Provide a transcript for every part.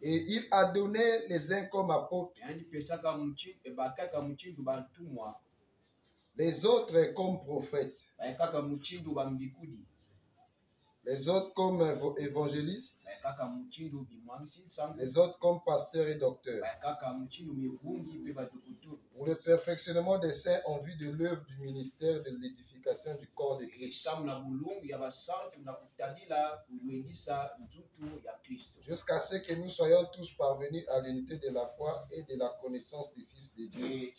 Et il a donné les uns comme apôtres, les autres comme prophètes, les autres comme évangélistes, les autres comme pasteurs et docteurs, pour le perfectionnement des saints en vue de l'œuvre du ministère de l'édification du corps de Christ, jusqu'à ce que nous soyons tous parvenus à l'unité de la foi et de la connaissance du Fils de Dieu,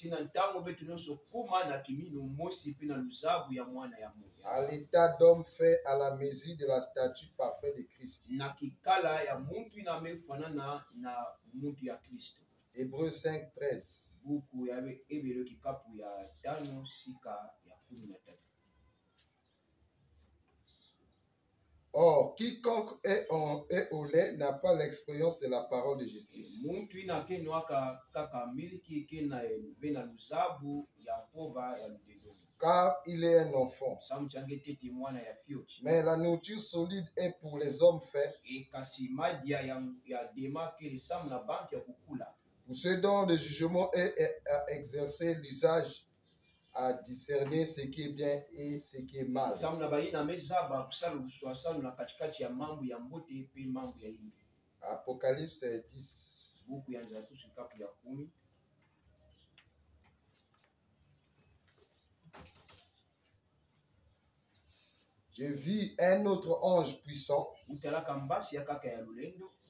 à l'état d'homme fait à la mesure de la stature parfaite de Christ. Hébreux 5, 13. Or, quiconque est au lait n'a pas l'expérience de la parole de justice, car il est un enfant. Mais la nourriture solide est pour les hommes faits, pour ceux dont le jugement est à exercer l'usage, à discerner ce qui est bien et ce qui est mal. Apocalypse 10. Je vis un autre ange puissant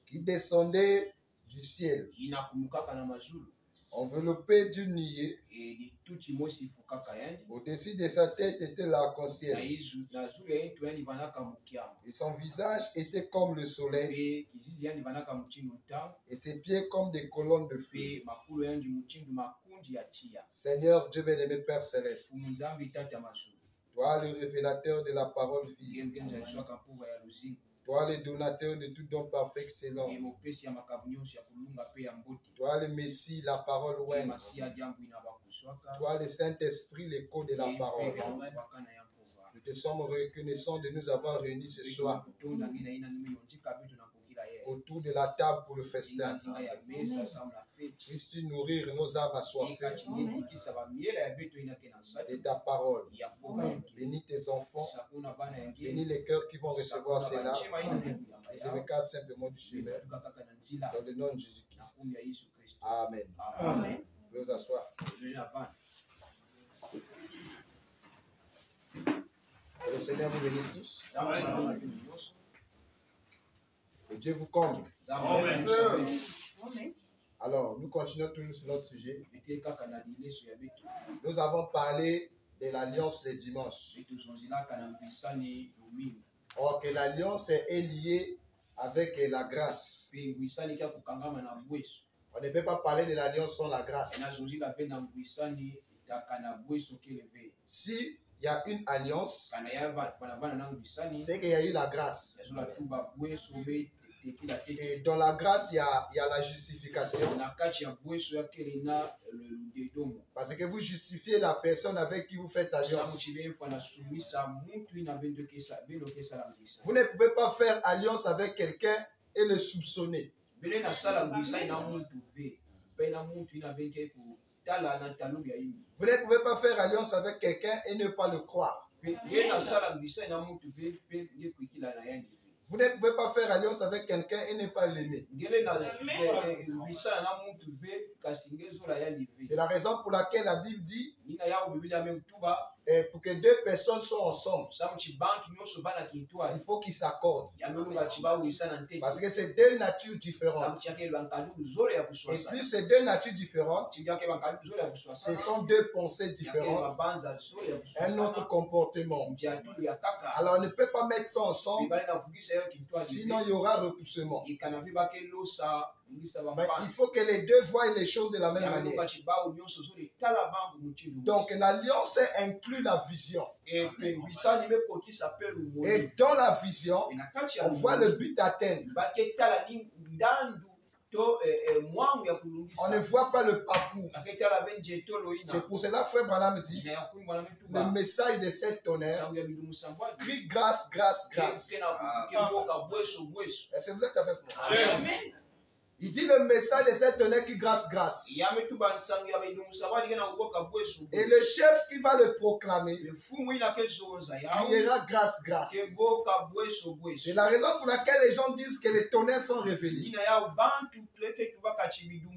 qui descendait du ciel, enveloppé d'une nuée. Au-dessus de sa tête était l'arc-en-ciel, et son visage était comme le soleil, et ses pieds comme des colonnes de feu. Seigneur Dieu bien-aimé, Père céleste, toi le révélateur de la parole vive, toi le donateur de tout don parfait excellent, toi le Messie, la parole ouine, toi le Saint-Esprit, l'écho de la parole. Nous te sommes reconnaissants de nous avoir réunis ce soir autour de la table pour le festin. Puisses-tu nourrir nos âmes assoiffées de ta parole. Bénis tes enfants, bénis les cœurs qui vont recevoir cela. Et je me cadre simplement du chemin dans le nom de Jésus-Christ. Amen. Amen. Vous pouvez vous asseoir. Que le Seigneur vous bénisse tous. Que Dieu vous comble. Amen. Alors, nous continuons toujours sur notre sujet. Nous avons parlé de l'alliance le dimanche. Or, que l'alliance est liée avec la grâce. On ne peut pas parler de l'alliance sans la grâce. Si il y a une alliance, c'est qu'il y a eu la grâce. Et dans la grâce, il y a la justification. Parce que vous justifiez la personne avec qui vous faites alliance. Vous ne pouvez pas faire alliance avec quelqu'un et le soupçonner. Vous ne pouvez pas faire alliance avec quelqu'un et ne pas le croire. Vous ne pouvez pas faire alliance avec quelqu'un et ne pas l'aimer. C'est la raison pour laquelle la Bible dit pour que deux personnes soient ensemble, il faut qu'ils s'accordent. Parce que c'est deux natures différentes. Et plus c'est deux natures différentes, ce sont deux pensées différentes, un autre comportement. Alors on ne peut pas mettre ça ensemble, sinon il y aura repoussement. Mais il faut que les deux voient les choses de la même manière. Donc l'alliance inclut la vision. Et dans la vision, on voit le but atteindre. On ne voit pas le parcours. C'est pour cela frère Branham dit le message de cet tonnerre crie grâce, grâce, grâce. Est-ce que vous êtes avec moi? Amen. Il dit le message de cette tonnerre qui grâce, grâce. Et le chef qui va le proclamer criera grâce, grâce. C'est la raison pour laquelle les gens disent que les tonnerres sont révélés.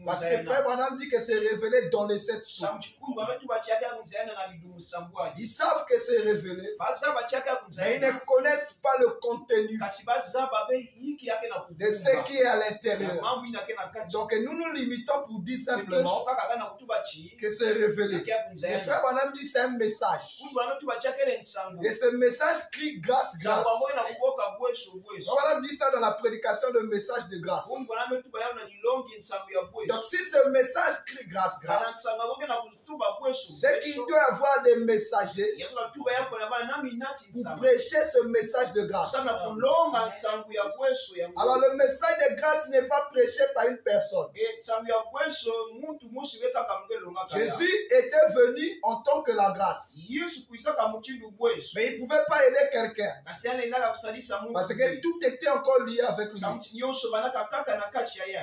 Parce que frère Branham dit que c'est révélé dans les 7 sceaux. Ils savent que c'est révélé, mais ils ne connaissent pas le contenu de ce qui est à l'intérieur. Donc nous nous limitons pour dire simplement que c'est révélé. Et frère Branham dit c'est un message. Et ce message crie grâce, grâce. Branham dit ça dans la prédication de message de grâce. Donc si ce message crie grâce, grâce, c'est qu'il doit avoir des messagers pour prêcher ce message de grâce. Alors le message de grâce n'est pas prêché par une personne. Jésus était venu en tant que la grâce. Mais il ne pouvait pas aider quelqu'un. Parce que tout était encore lié avec lui.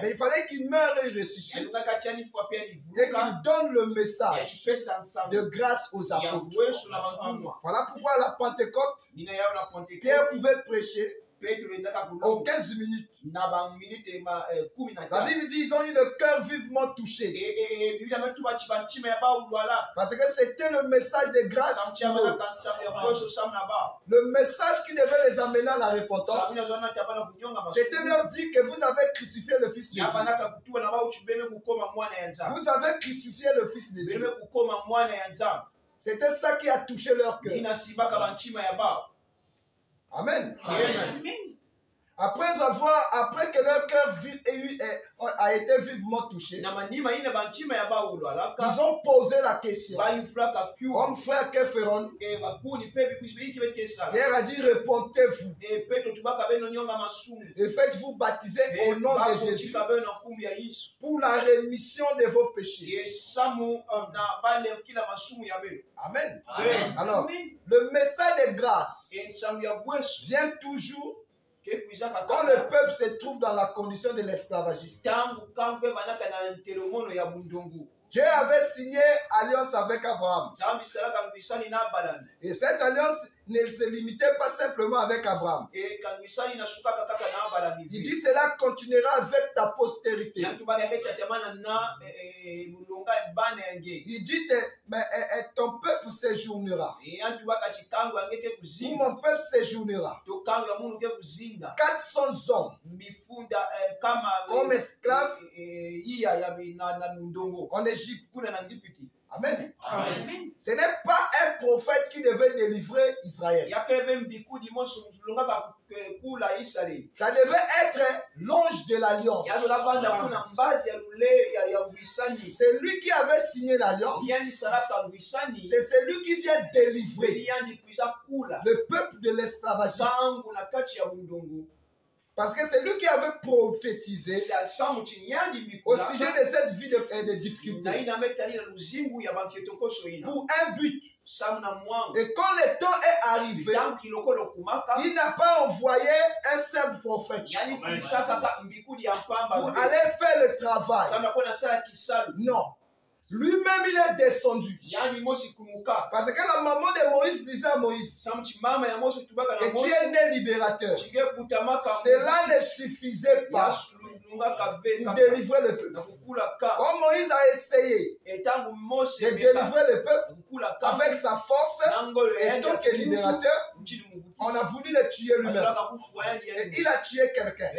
Mais il fallait qu'il meure et ressuscite. Et qu'il donne le message de grâce aux apôtres. Voilà pourquoi à la Pentecôte, Pierre pouvait prêcher en 15 minutes. La Bible dit qu'ils ont eu le cœur vivement touché. Parce que c'était le message de grâce pour eux. Le message qui devait les amener à la repentance, c'était leur dire que vous avez crucifié le Fils de Dieu. Vous avez crucifié le Fils de Dieu. C'était ça qui a touché leur cœur. Amen. Amen. Après que leur cœur a été vivement touché, ils ont posé la question. Homme frère, que ferons-nous? Pierre a dit, répondez-vous et faites-vous baptiser au nom de Jésus pour la rémission de vos péchés. Amen. Amen. Alors, le message de grâce vient toujours quand le peuple se trouve dans la condition de l'esclavagisme. Dieu avait signé alliance avec Abraham. Et cette alliance ne se limitait pas simplement avec Abraham. Il dit cela continuera avec ta postérité. Il dit mais ton peuple séjournera. Ou mon peuple séjournera. 400 hommes comme esclaves en Égypte. Amen. Amen. Ce n'est pas un prophète qui devait délivrer Israël. Ça devait être l'ange de l'alliance. C'est lui qui avait signé l'alliance. C'est celui qui vient délivrer le peuple de l'esclavagisme. Parce que c'est lui qui avait prophétisé au sujet de cette vie de difficulté. Pour un but. Et quand le temps est arrivé, il n'a pas envoyé un simple prophète pour aller faire le travail. Non. Lui-même, il est descendu. Parce que la maman de Moïse disait à Moïse que tu es né libérateur. Cela ne suffisait pas pour délivrer le peuple. Comme Moïse a essayé de délivrer le peuple avec sa force et tant que libérateur, on a voulu le tuer lui-même. Et il a tué quelqu'un.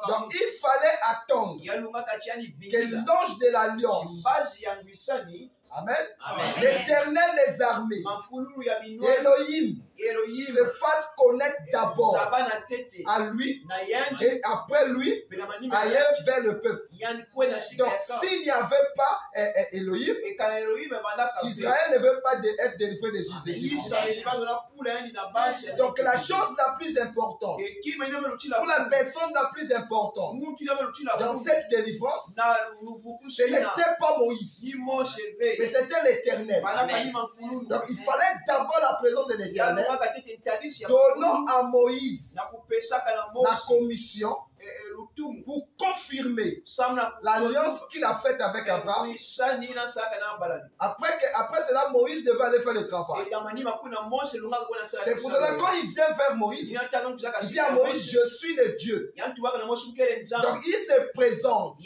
Donc il fallait attendre que l'ange de l'alliance, Amen, l'Éternel des armées, Elohim, se fasse connaître d'abord à lui et après lui aller vers le peuple. Donc s'il n'y avait pas Elohim, Israël ne veut pas être délivré des Égyptiens. Donc la chose la plus importante, pour la personne la plus importante dans cette délivrance, ce n'était pas Moïse, mais c'était l'Éternel. Donc il fallait d'abord la présence de l'Éternel, donnant à Moïse la commission pour confirmer l'alliance qu'il a faite avec Abraham. Après cela, Moïse devait aller faire le travail. C'est pour cela que quand il vient vers Moïse, il dit à Moïse, je suis le Dieu. Donc il se présente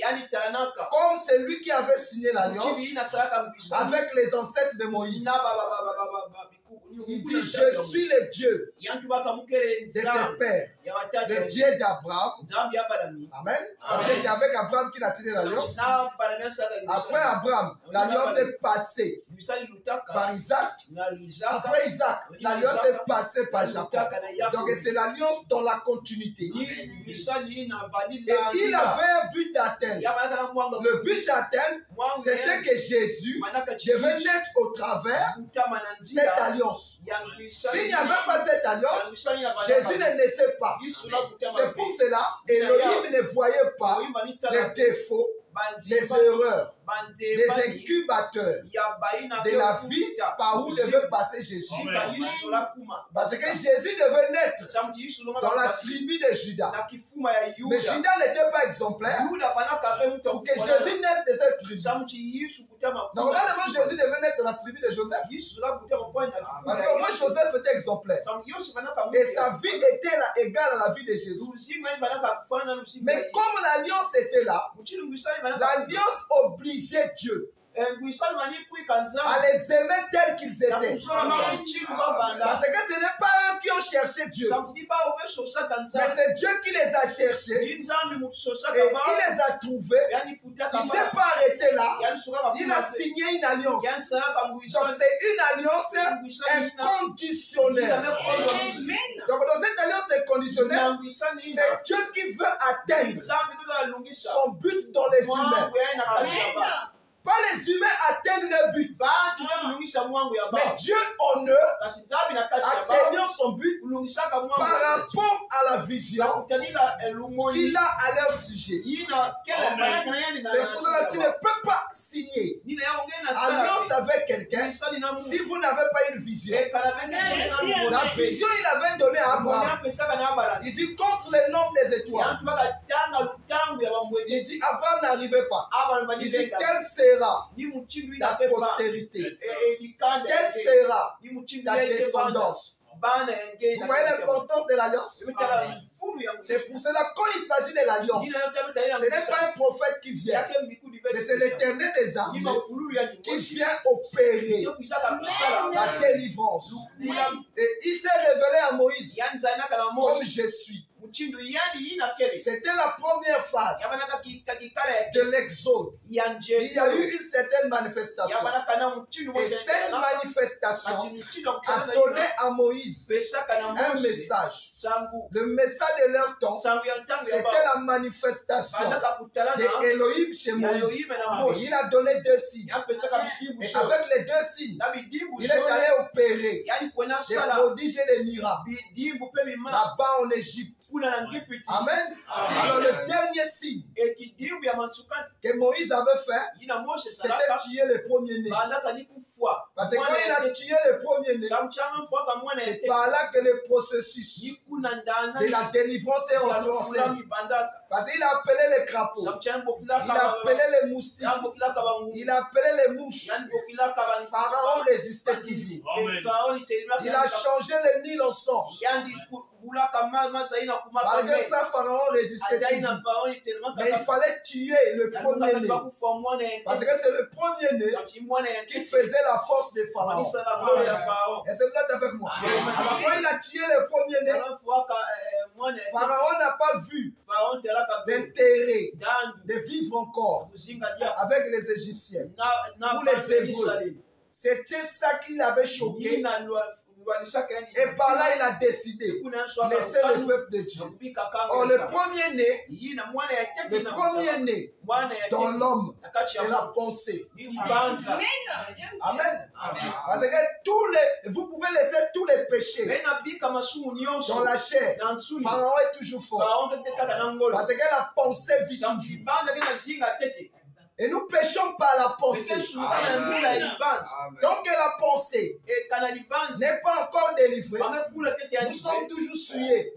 comme celui qui avait signé l'alliance avec les ancêtres de Moïse. Il dit, je suis le Dieu de tes pères, le Dieu d'Abraham. Amen. Parce que c'est avec Abraham qu'il a signé l'alliance. Après Abraham, l'alliance est passée par Isaac. Après Isaac, l'alliance est passée par Jacob. Donc c'est l'alliance dans la continuité. Et il avait un but d'atteindre. Le but d'atteindre, c'était que Jésus devait naître au travers de cette alliance. S'il n'y avait pas cette alliance, Jésus ne naissait pas. C'est pour cela, Elohim ne voyait pas les défauts, les erreurs, les incubateurs de la vie par où devait passer Jésus. Parce que Jésus devait naître dans la tribu de Juda. Mais Juda n'était pas exemplaire pour que Jésus naisse de cette tribu. Normalement, Jésus devait naître dans la tribu de Joseph. Parce qu'au moins Joseph était exemplaire. Et sa vie était là, égale à la vie de Jésus. Mais comme l'alliance était là, l'alliance obligeait Dieu à les aimer tels qu'ils étaient. Parce que ce n'est pas eux qui ont cherché Dieu, mais c'est Dieu qui les a cherchés et il les a trouvés. Il ne s'est pas arrêté là, il a signé une alliance. Donc c'est une alliance inconditionnelle. Donc dans cette alliance inconditionnelle, c'est Dieu qui veut atteindre son but dans les humains. Pas les humains atteignent le but. Mais Dieu honore atteignant son but par rapport à la vision qu'il a à leur sujet. C'est pour cela que tu ne peux pas signer alliance avec quelqu'un si vous n'avez pas une vision. La vision il avait donnée à Abraham. Il dit contre le nombre des étoiles. Il dit Abraham n'arrivait pas. Il dit tel sera ta postérité. Quelle sera ta descendance? Vous voyez l'importance de l'alliance? C'est pour cela quand il s'agit de l'alliance, ce n'est pas un prophète qui vient, mais c'est l'Éternel des armées qui vient opérer la délivrance. Et il s'est révélé à Moïse comme je suis. C'était la première phase de l'exode. Il y a eu une certaine manifestation. Et cette manifestation a donné à Moïse un message. Le message de leur temps, c'était la manifestation de Elohim chez Moïse. Et il a donné 2 signes. Et avec les 2 signes, il est allé opérer des prodiges et des miracles là-bas en Égypte. Amen. Alors le dernier signe que Moïse avait fait, c'était tuer les premiers-nés. Parce que quand il a tuer le premier-né, c'est par là que le processus de la délivrance est entré en scène. Parce qu'il a appelé les crapauds, il a appelé les moustiques, il a appelé les mouches. Pharaon résistait toujours. Il a changé le Nil en sang. Malgré ça, Pharaon résistait toujours. Mais il fallait tuer le premier-né. Parce que c'est le premier-né qui faisait la force de Pharaon. Est-ce que vous êtes avec moi? Alors quand il a tué le premier-né, Pharaon n'a pas vu l'intérêt de vivre encore avec les Égyptiens ou les Hébreux. C'était ça qui l'avait choqué. Et par là, il a décidé de laisser le peuple de Dieu. Or, le premier-né dans l'homme, c'est la pensée. Amen. Parce que vous pouvez laisser tous les péchés dans la chair. Pharaon est toujours fort. Parce que la pensée vit toujours. Et nous péchons par la pensée. Donc que la pensée n'est pas encore délivrée, nous sommes toujours souillés.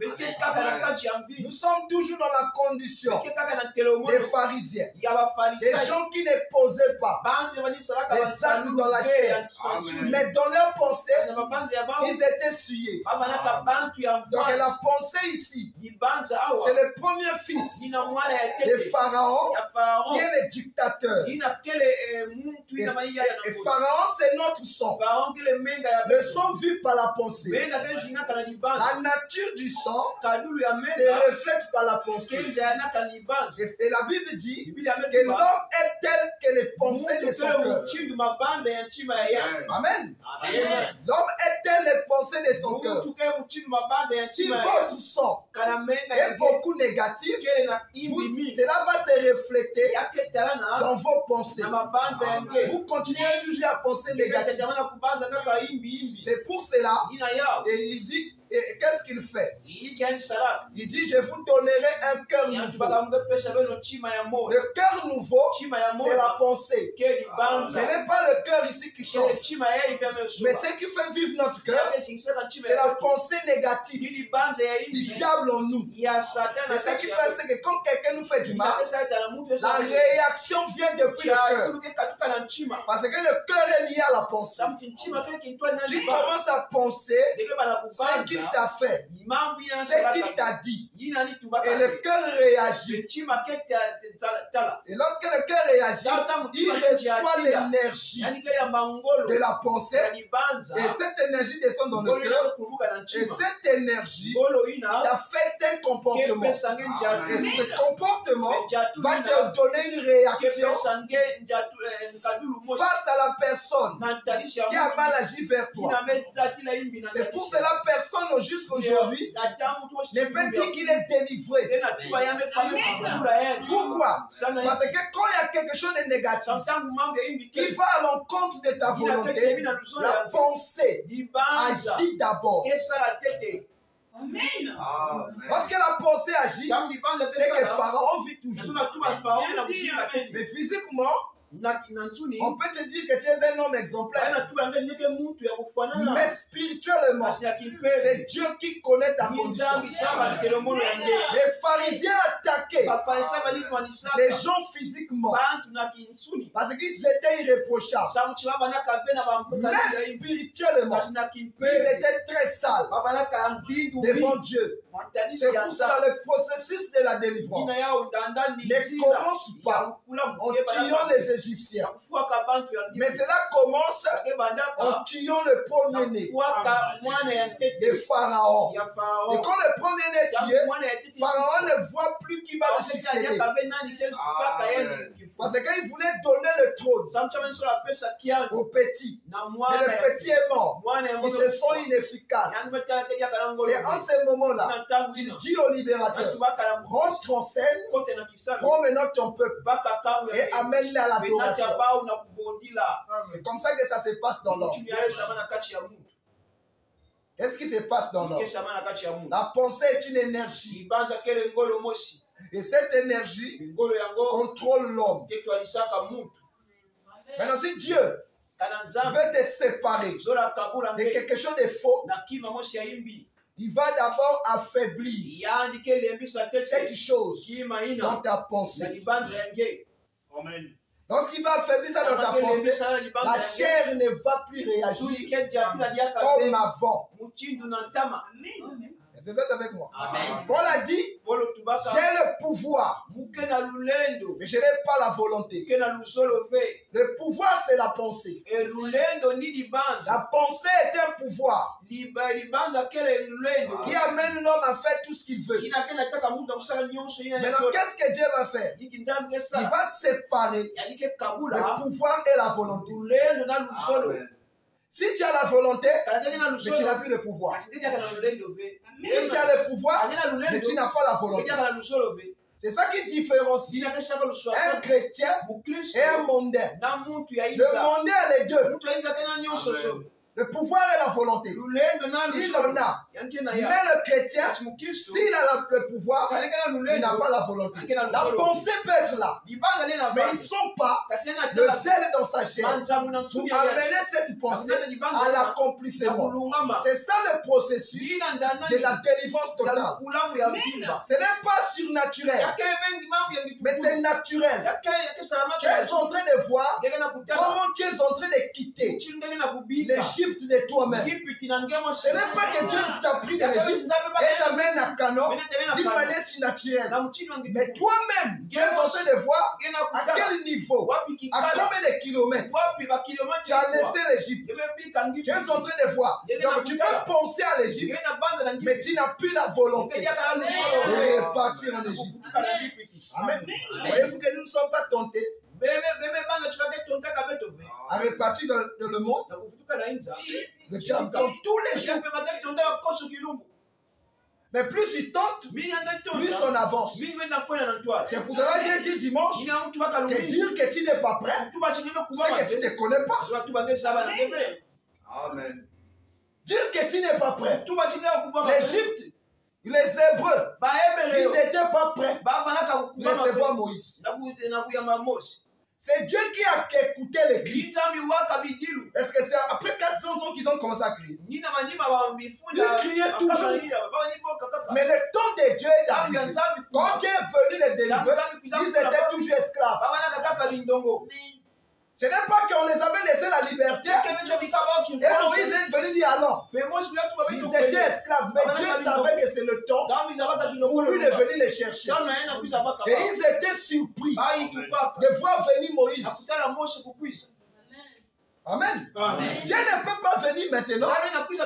Nous sommes toujours dans la condition des pharisiens. Des gens qui ne posaient pas des actes dans la chair. Mais dans leur pensée, ils étaient souillés. Donc la pensée ici, c'est le premier fils de Pharaon qui est le dictateur. Et Pharaon, c'est notre sang. Le sang vu par la pensée. La nature du sang se reflète par la pensée. Et la Bible dit que l'homme est tel que les pensées de son cœur. Amen. L'homme est tel les pensées de son cœur. Si votre sang est beaucoup négatif, cela va se refléter dans vos pensées. Vous continuez toujours à penser négatif. C'est pour cela, et il dit, qu'est-ce qu'il fait? Il dit, je vous donnerai un cœur nouveau. Le cœur nouveau, c'est la pensée. Ce n'est pas le cœur ici qui change. Mais ce qui fait vivre notre cœur, c'est la pensée négative du diable en nous. C'est ce qui fait, c'est que quand quelqu'un nous fait du mal, la réaction vient depuis le cœur. Parce que le cœur est lié à la pensée. Tu commences à penser ce qu'il t'a fait, ce qu'il t'a dit. Et le cœur réagit. Et lorsque le cœur réagit, il reçoit l'énergie de la pensée. Et cette énergie descend dans le cœur. Et cette énergie t'affecte un comportement. Et ce comportement va te donner une réaction face à la personne qui a mal agi vers toi. C'est pour cela personne jusqu'à aujourd'hui ne peut dire qu'il est délivré. Pourquoi? Parce que quand il y a quelque chose de négatif qui va à l'encontre de ta volonté, la pensée agit d'abord. Amen. Parce que la pensée agit, c'est que Pharaon vit toujours. Mais physiquement, on peut te dire que tu es un homme exemplaire. Mais spirituellement, c'est Dieu qui connaît ta condition. Les pharisiens attaquaient les gens physiquement parce qu'ils étaient irréprochables. Mais spirituellement, ils étaient très sales devant Dieu. C'est pour cela le processus de la délivrance ne commence pas en tuant les Égyptiens. Mais cela commence en tuant le premier-né de Pharaon. Et quand le premier-né est tué, Pharaon ne voit plus qui va le succéder. Parce qu'il voulait donner le trône au petit. Mais le petit est mort. Ils se sont inefficaces. C'est en ce moment-là qu'il dit au libérateur, rentre en scène, prends maintenant ton peuple et amène-le à l'adoration. C'est comme ça que ça se passe dans l'homme. Qu'est-ce qui se passe dans l'homme? La pensée est une énergie. Et cette énergie contrôle l'homme. Maintenant, si Dieu veut te séparer de quelque chose de faux, il va d'abord affaiblir cette chose dans ta pensée. Amen. Lorsqu'il va affaiblir ça dans ta pensée, la chair ne va plus réagir comme avant. Est-ce que vous êtes avec moi? Amen. Paul a dit, j'ai le pouvoir, mais je n'ai pas la volonté. Le pouvoir, c'est la pensée. La pensée est un pouvoir qui amène l'homme à faire tout ce qu'il veut. Maintenant, qu'est-ce que Dieu va faire? Il va séparer le pouvoir et la volonté. Amen. Si tu as la volonté, mais tu n'as plus le pouvoir. Si tu as le pouvoir, mais tu n'as pas la volonté. C'est ça qui différencie un chrétien et un mondain. Le mondain a les deux. Le pouvoir et la volonté. Il en a. Mais le chrétien, s'il a le pouvoir, il n'a pas la volonté. La pensée peut être là. Mais ils ne sont pas de zèle dans sa chair pour amener cette pensée à l'accomplissement. C'est ça le processus de la délivrance totale. Ce n'est pas surnaturel, mais c'est naturel. Tu es en train de voir comment tu es en train de quitter l'Égypte de toi-même. Ce n'est pas que Dieu t'a pris de l'Égypte et t'amène à Canaan d'une manière si naturelle. Mais toi-même, tu es en train de voir à quel niveau, à combien de kilomètres tu as laissé l'Égypte. Tu es en train de voir. Donc tu peux penser à l'Égypte, mais tu n'as plus la volonté de repartir en Égypte. Amen. Voyez-vous que nous ne sommes pas tentés à repartir dans le monde. Si le diable tente tous les jours. Mais plus il tente, plus on avance. C'est pour cela que j'ai dit dimanche que dire que tu n'es pas prêt, c'est que tu ne te connais pas. Amen. Dire que tu n'es pas prêt. L'Égypte, les Hébreux, ils n'étaient pas prêts de recevoir Moïse. C'est Dieu qui a écouté les cris. Est-ce que c'est après 400 ans qu'ils ont commencé à crier? Ils criaient toujours. Mais le temps de Dieu est arrivé. Quand Dieu est venu les délivrer, ils étaient toujours esclaves. Ce n'est pas qu'on les avait laissé la liberté. Et Moïse est venu dire alors. Ils étaient esclaves. Mais Dieu savait que c'est le temps pour lui de venir les chercher. Et ils étaient surpris de voir venir Moïse. Amen. Dieu ne peut pas venir maintenant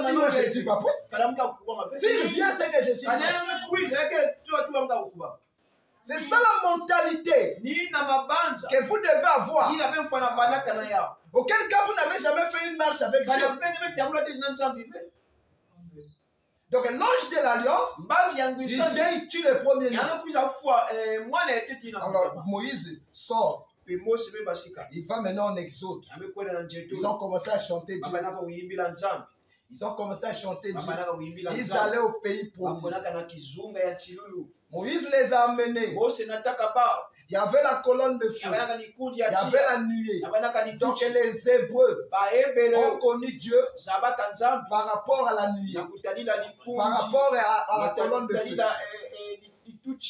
si moi je ne suis pas prêt. S'il vient, c'est que je suis prêt. C'est ça la mentalité que vous devez avoir. Auquel cas vous n'avez jamais fait une marche avec Dieu. Donc l'ange de l'alliance, il tue le premier lion. Alors Moïse sort. Il va maintenant en Exode. Ils ont commencé à chanter Dieu. Ils ont commencé à chanter Dieu. Ils allaient au pays promis. Moïse les a amenés. Il y avait la colonne de feu. Il y avait la nuée. Donc les Hébreux ont connu Dieu par rapport à la nuée, par rapport à la colonne de feu.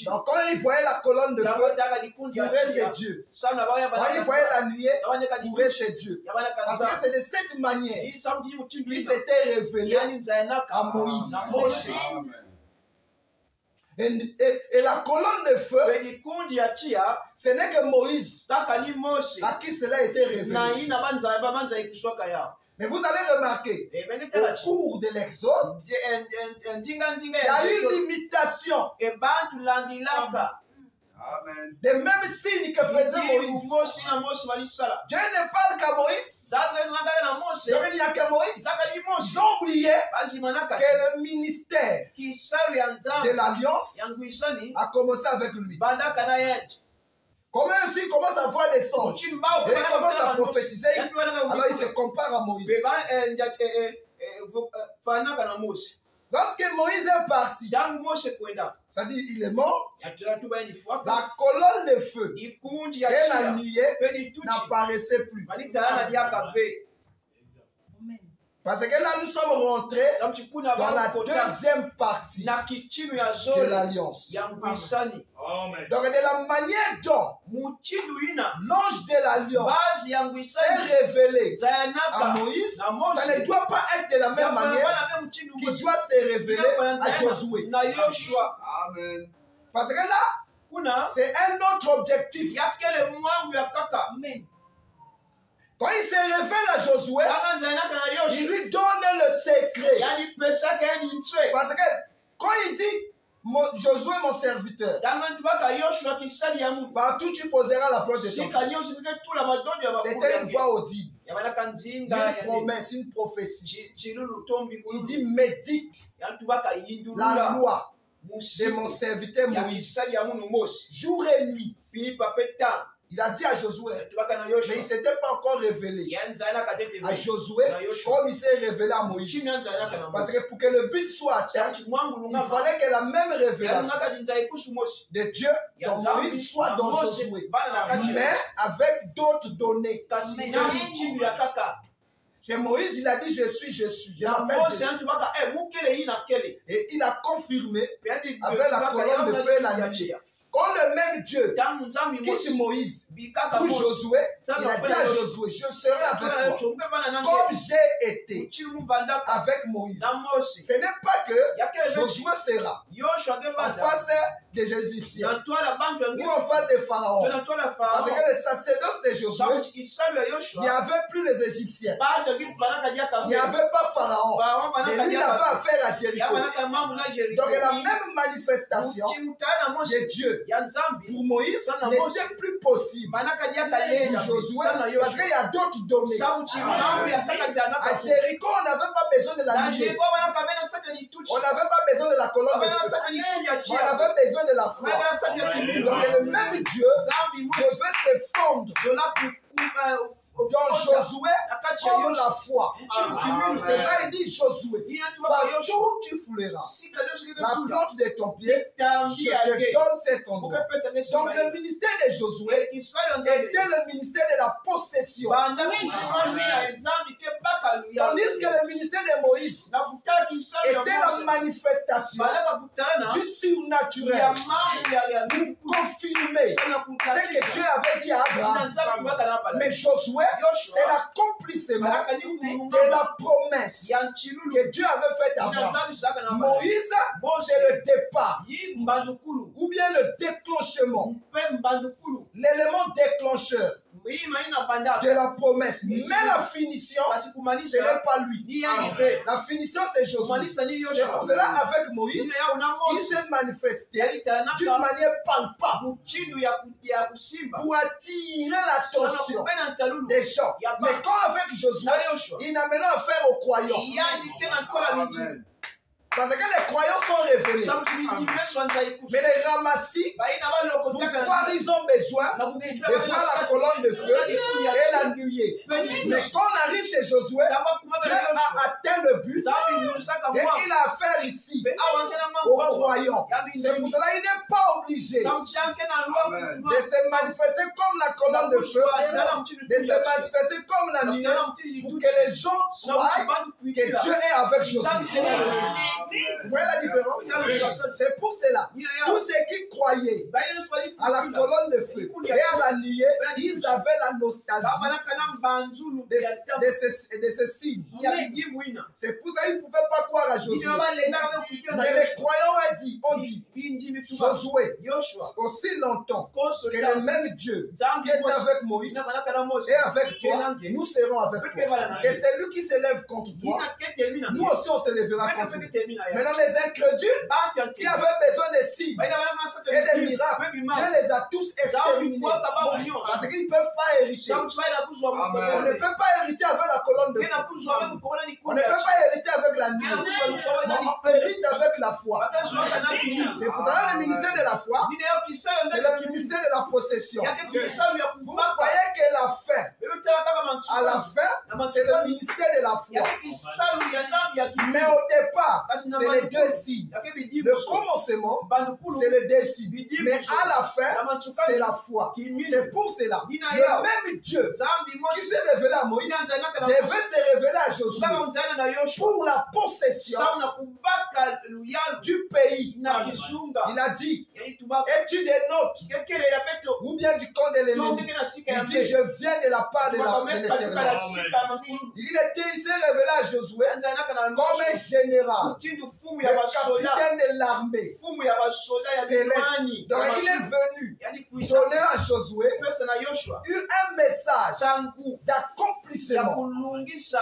Donc quand ils voyaient la colonne de feu, pour eux c'est Dieu. Quand ils voyaient la nuée, pour eux c'est Dieu. Parce que c'est de cette manière qu'il s'était révélé à Moïse. Et la colonne de feu, ce n'est que Moïse à qui cela a été révélé. Mais vous allez remarquer, au cours de l'Exode, il y a eu une limitation. Amen. Les mêmes signes que faisait Moïse. Dieu ne parle qu'à Moïse. Il n'y a que Moïse. Ils ont oublié que le ministère de l'Alliance a commencé avec lui. Comment aussi il commence à voir des songes et il commence à prophétiser, alors il se compare à Moïse. Lorsque Moïse est parti, c'est-à-dire il est mort, la colonne de feu et la nuée n'apparaissaient plus. Parce que là, nous sommes rentrés dans la deuxième partie de l'alliance. Donc, de la manière dont l'ange de l'alliance s'est révélé à Moïse, ça ne doit pas être de la même manière qu'il doit se révéler à Josué. Amen. Parce que là, c'est un autre objectif. Amen. Quand il se révèle à Josué, il lui donne le secret. Parce que quand il dit Josué mon serviteur, partout tu poseras la plante de ton pied. C'était une voix audible, une promesse, une prophétie. Il dit médite la loi de mon serviteur Moïse, jour et nuit. Il a dit à Josué, mais il ne s'était pas encore révélé à Josué comme il s'est révélé à Moïse. Parce que pour que le but soit atteint, il fallait que la même révélation de Dieu dans Moïse soit dans Josué, mais avec d'autres données. Chez Moïse, il a dit je suis, je suis. Je m'appelle Jésus. Et il a confirmé avec la colonne de feu et la nuée. Quand le même Dieu quitte Moïse pour Josué, il a dit à Josué, je serai avec toi comme j'ai été avec Moïse. Ce n'est pas que Josué sera en face des Égyptiens ou en face des Pharaons. Parce que le sacerdoce de Josué, il n'y avait plus les Égyptiens. Il n'y avait pas Pharaon. Mais lui, il avait affaire à Jéricho. Donc la même manifestation de Dieu pour Moïse n'était plus possible pour Josué parce qu'il y a d'autres données. À Jéricho, on n'avait pas besoin de la nuée. On n'avait pas besoin de la colonne de feu. On avait besoin de la foi. Donc le même Dieu devait se fondre dans Josué comme la foi. C'est ça, il dit Josué, partout tu fouleras la plante de ton pied, je te donne cet endroit. Donc le ministère de Josué était le ministère de la possession. Tandis que le ministère de Moïse était la manifestation du surnaturel pour confirmer ce que Dieu avait dit à Abraham. Mais Josué, c'est l'accomplissement de la promesse que Dieu avait faite à Abraham. Moïse, c'est le départ ou bien le déclenchement, l'élément déclencheur de la promesse. Mais la finition, ce n'est pas lui. La finition, c'est Josué. C'est pour cela, avec Moïse, il s'est manifesté d'une manière palpable pour attirer l'attention des gens. Mais quand avec Josué, il n'a maintenant affaire aux croyants. Amen. Parce que les croyants sont révélés. Mais les ramassis, pour croire, ils ont besoin de voir la colonne de feu et la nuée. Mais quand on arrive chez Josué, Dieu a atteint le but et il a affaire ici aux croyants. C'est pour cela qu'il n'est pas obligé de se manifester comme la colonne de feu, de se manifester comme la nuée, pour que les gens croient que Dieu est avec Josué. Vous voyez la différence? C'est pour cela. Tous ceux qui croyaient à la colonne de feu et à la nuée, ils avaient la nostalgie de ce signe. C'est pour ça qu'ils ne pouvaient pas croire à Josué. Mais les croyants ont dit Josué, aussi longtemps que le même Dieu qui est avec Moïse et avec toi, nous serons avec toi. Et c'est lui qui se lève contre toi. Nous aussi on se lèvera contre lui. Maintenant les incrédules qui avaient besoin de signes et de miracles, Dieu les a tous exterminés. Parce qu'ils ne peuvent pas hériter. On ne peut pas hériter avec la colonne de feu. On ne peut pas hériter avec la nuée. On hérite avec la foi. C'est pour ça que le ministère de la foi, c'est le ministère de la possession. Vous voyez que la fin À la fin, c'est le ministère de la foi. Mais au départ, c'est les deux signes. Le commencement, c'est les deux signes. Mais à la fin, c'est la foi. C'est pour cela. Le même Dieu qui s'est révélé à Moïse devait se révéler à Josué pour la possession du pays. Il a dit, es-tu des nôtres ou bien du camp de l'ennemi? Il dit, je viens de la part de l'Éternel. Il s'est révélé à Josué comme un général, le capitaine de l'armée céleste. Donc il est venu donner à Josué un message d'accomplissement.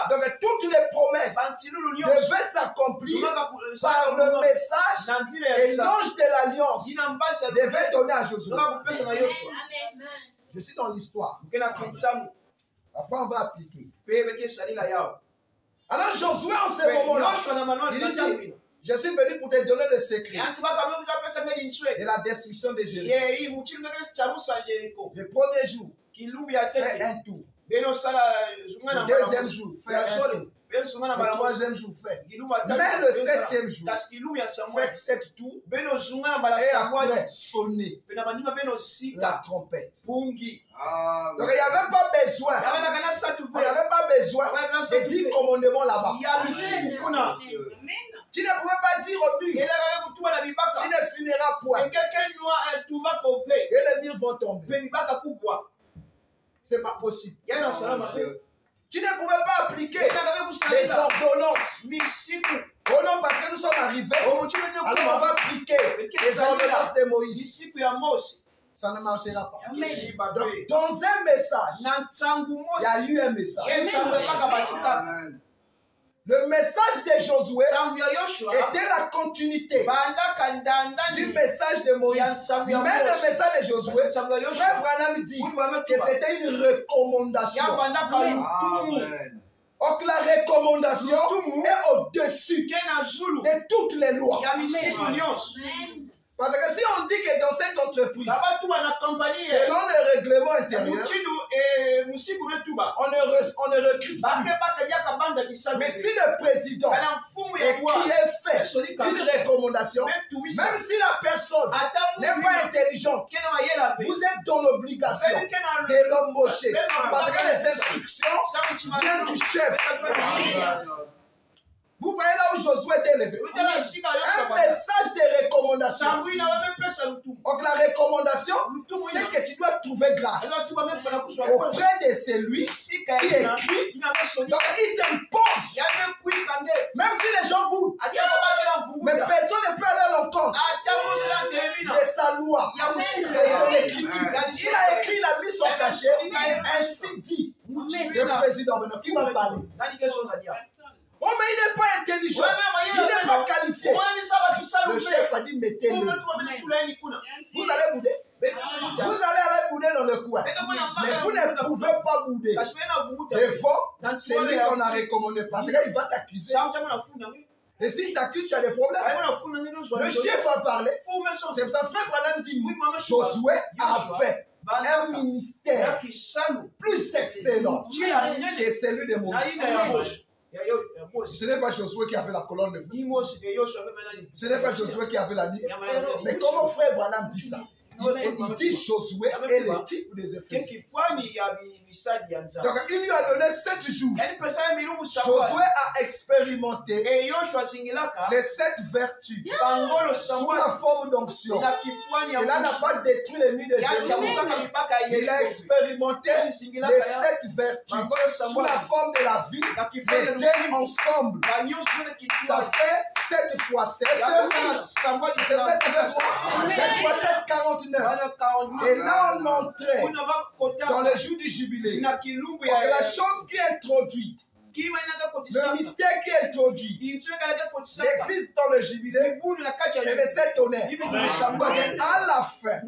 Donc toutes les promesses devaient s'accomplir par le message et l'ange de l'alliance devait donner à Josué. Je suis dans l'histoire. Après on va appliquer. Alors Josué en ce moment-là, il dit, je suis venu pour te donner le secret de la destruction de Jéricho. Le premier jour, fais un tour. Le deuxième jour, fais un tour. Le troisième jour, fais. Mais le septième jour, faites 7 tours. Et après, sonnez la trompette. Donc il n'y avait pas besoin. Il n'y avait pas besoin de 10 commandements là-bas. Tu ne pouvais pas dire au mur, tu ne finiras point. Et les murs vont tomber. Ce n'est pas possible. Tu ne pouvais pas appliquer les ordonnances. Oh non, parce que nous sommes arrivés. Alors on va appliquer les ordonnances de Moïse. Ça ne marchera pas. Donc, dans un message, il y a eu un message. Le message de Josué était la continuité du message de Moïse. Mais le message de Josué, Frère Branham dit que c'était une recommandation. Or que la recommandation est au-dessus de toutes les lois. Parce que si on dit que dans cette entreprise, selon le règlement intérieur, on ne recrute pas. Mais si le président écrit et fait une recommandation, même si la personne n'est pas intelligente, vous êtes dans l'obligation de l'embaucher. Parce que les instructions viennent du chef. Vous voyez là où Josué était élevé. Un message de recommandation. Donc la recommandation, c'est que tu dois trouver grâce auprès de celui qui écrit. Donc il t'impose. Même si les gens bougent, mais personne ne peut aller à l'encontre de sa loi, de son écriture. Il a écrit, il a mis son cachet, ainsi dit. Le président, qui va parler? Oh, mais il n'est pas intelligent. Il n'est pas qualifié. Le chef a dit, mettez-le. Vous allez bouder. Vous allez aller bouder dans le coin. Mais vous ne pouvez pas bouder. Devant, c'est lui qu'on a recommandé. Parce qu'il va t'accuser. Et s'il t'accuse, tu as des problèmes. Le chef a parlé. C'est pour ça que Frère Branham dit, Josué a fait un ministère plus excellent que celui de Moïse. Ce n'est pas Josué qui avait la colonne de feu. Ce n'est pas Josué qui avait la nuit. Mais comment Frère Branham dit ça? Il dit Josué est le type des Éphésiens. Donc il lui a donné 7 jours. Josué a expérimenté les 7 vertus sous la forme d'onction. Cela n'a pas détruit les murs de Jéricho. Il a expérimenté les 7 vertus sous la forme de la vie. Les deux ensemble. Ça fait 7 fois 7. 7 fois 7, 49. Et là on entrait dans le jour du jubilé. Donc la chose qui est introduite, le mystère qui est introduit, l'église dans le jubilé, c'est les 7 honneurs. Donc à la fin,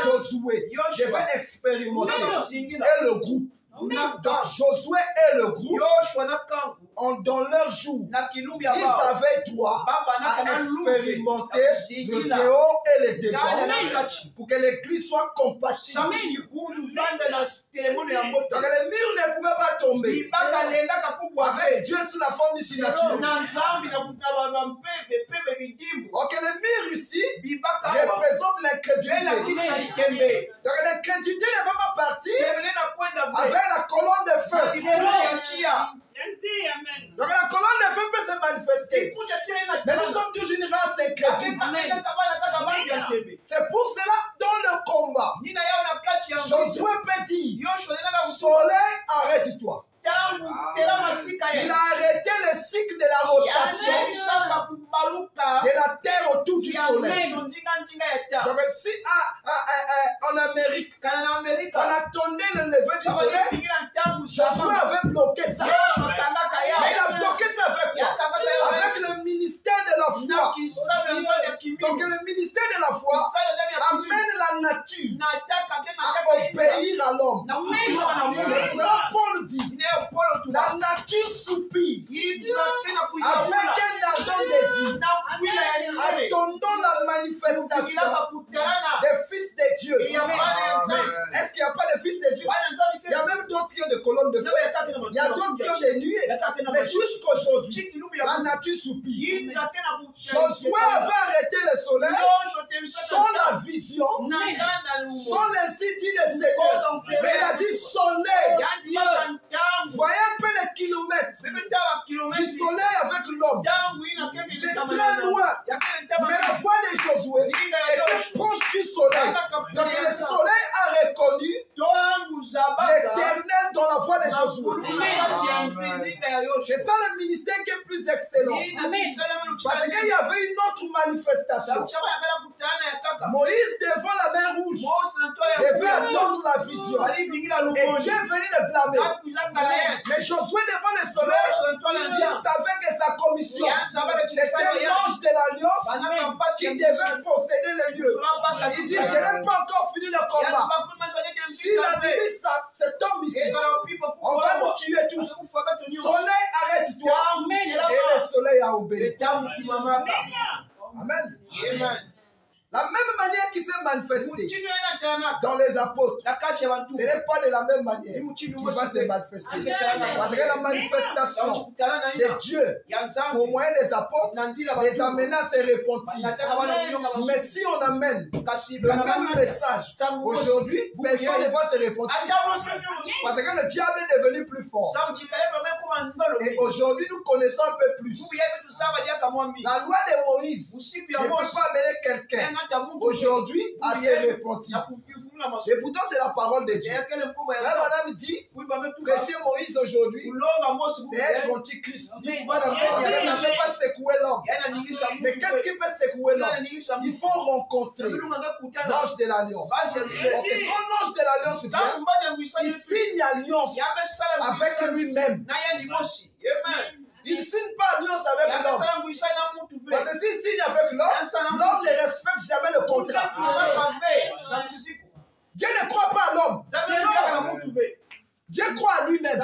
Josué devait expérimenter et le groupe. Donc Josué et le groupe dans leur jour, ils avaient droit à expérimenter le dehors et le dedans pour que l'église soit compatible. Donc les murs ne pouvaient pas tomber. Avec Dieu sur la forme du signature. Ok, les murs ici représentent l'incrédulité. Donc l'incrédulité ne va pas partir avec la colonne de feu. Donc la colonne de feu peut se manifester. Mais nous sommes toujours une race incrédule. C'est pour cela dans le combat, Josué peut dire, soleil, arrête-toi. Il a arrêté le cycle de la rotation de la terre autour du soleil. Donc si en Amérique, on attendait le lever du soleil, Josué avait bloqué ça. Mais il a bloqué ça avec quoi? Avec le ministère de la foi. Donc le ministère de la foi amène la nature à obéir à l'homme. C'est pour cela Paul dit, la nature soupire avec un ardent désir, attendons la manifestation des fils de Dieu. Est-ce qu'il n'y a pas de fils de Dieu? Il y a même d'autres qui ont des colonnes de feu. Il y a d'autres qui ont des nuées. Mais jusqu'aujourd'hui, la nature soupire. Josué avait arrêté le soleil sans la vision, sans l'incite de Seigneur. Mais il a dit soleil. Voyez un peu les kilomètres du soleil avec l'homme. C'est très loin. Mais la voix de Josué était proche du soleil. Donc le soleil a reconnu l'Éternel dans la voix de Josué. C'est ça le ministère qui est plus excellent. Parce qu'il y avait une autre manifestation. Moïse devant la mer rouge devait attendre la vision. Et Dieu venait le blâmer. Mais Josué devant le soleil, il savait que sa commission, c'était l'ange de l'alliance qui devait posséder le lieu. Il dit, je n'ai pas encore fini le combat. Si la nuit se tombe ici, on va nous tuer tous. Soleil, arrête-toi. Et le soleil a obéi. Amen. Amen. La même manière qui s'est manifestée dans les apôtres, ce n'est pas de la même manière qui va se manifester. Parce que la manifestation de Dieu au moyen des apôtres les amena à se repentir. Mais si on amène le même message aujourd'hui, personne ne va se repentir. Parce que le diable est devenu plus fort. Et aujourd'hui, nous connaissons un peu plus. La loi de Moïse ne peut pas amener quelqu'un aujourd'hui à se repentir. Et pourtant c'est la parole de Dieu. Madame dit, prêcher Moïse aujourd'hui, c'est être antichrist. Ça ne peut pas secouer l'homme. Mais qu'est-ce qui peut secouer l'homme? Il faut rencontrer l'ange de l'alliance. Okay, quand l'ange de l'alliance vient, il signe alliance avec lui-même. Il ne signe pas alliance avec l'homme. Parce que s'il signe avec l'homme, l'homme ne respecte jamais le contrat. Dieu ne croit pas à l'homme. Dieu croit à lui-même.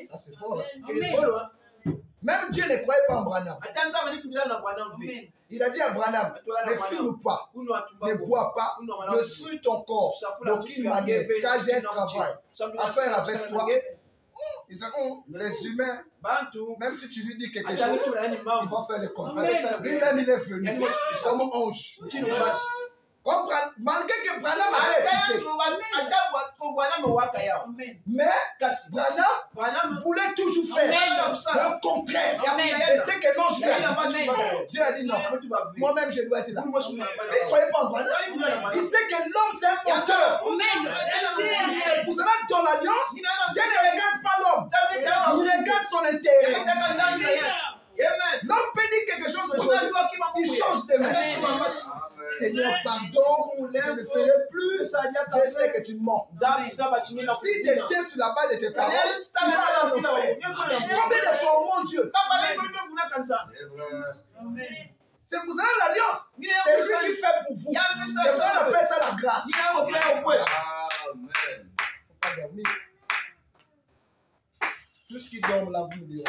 Ça c'est fort. Même Dieu ne croyait pas en Branham. Il a dit à Branham, ne fume pas, ne bois pas, ne souille ton corps d'aucune manière, car j'ai un travail à faire avec toi. Ils disent, les humains, même si tu lui dis quelque chose, il va faire le contraire. Lui-même, il est venu comme ange. Malgré que Branham avait écouté. Mais Branham voulait toujours faire le contraire de ce que l'ange lui a dit. Dieu a dit non, moi-même je dois être là. Il ne croyait pas en Branham. Il sait que l'homme c'est un menteur. C'est pour cela que dans l'alliance, Dieu ne regarde pas l'homme. Il regarde son intérêt. L'homme peut dire quelque chose aujourd'hui, il change de main. Seigneur, pardon, je ne ferai plus. Je sais que tu mens. Si tu tiens sur la base de tes paroles, tu vas aller en enfer. Combien de fois, mon Dieu? C'est pour ça l'alliance. C'est lui qui fait pour vous. C'est ça qu'on appelle ça la grâce. Amen. Tout ce tous qui dorment là, vous me direz.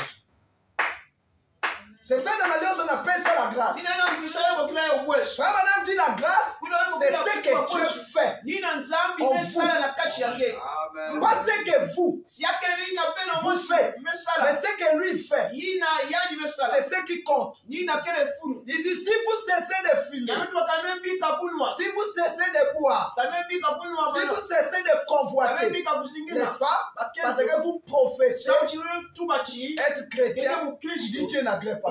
C'est ça dans l'alliance, on appelle ça la grâce. Frère Madame dit la grâce, c'est ce que Dieu fait en vous. Pas ce que vous faites, mais ce que lui fait. C'est ce qui compte. Il dit si vous cessez de fumer, si vous cessez de boire, si vous cessez de convoiter les femmes, parce que vous professez être chrétien, il dit Dieu n'agrée pas.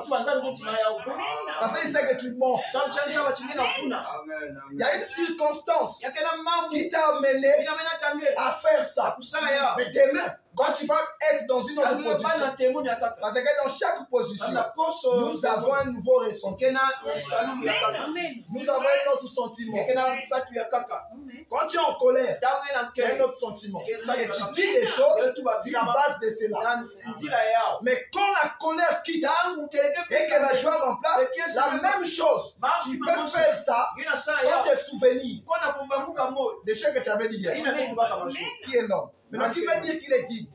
Parce qu'il sait que tu mens. Il y a une circonstance qui t'a amené à faire ça. Mais demain, quand tu vas être dans une autre position, parce que dans chaque position, nous avons un nouveau ressenti. Nous avons un autre sentiment. Quand tu es en colère, c'est un autre sentiment. Et tu dis des choses sur la base de cela. Mais quand la colère quitte et que la joie remplace, la même chose, tu peux faire ça sans te souvenir des choses que tu avais dit hier. Qui est l'homme? Maintenant, qui veut dire qu'il est digne?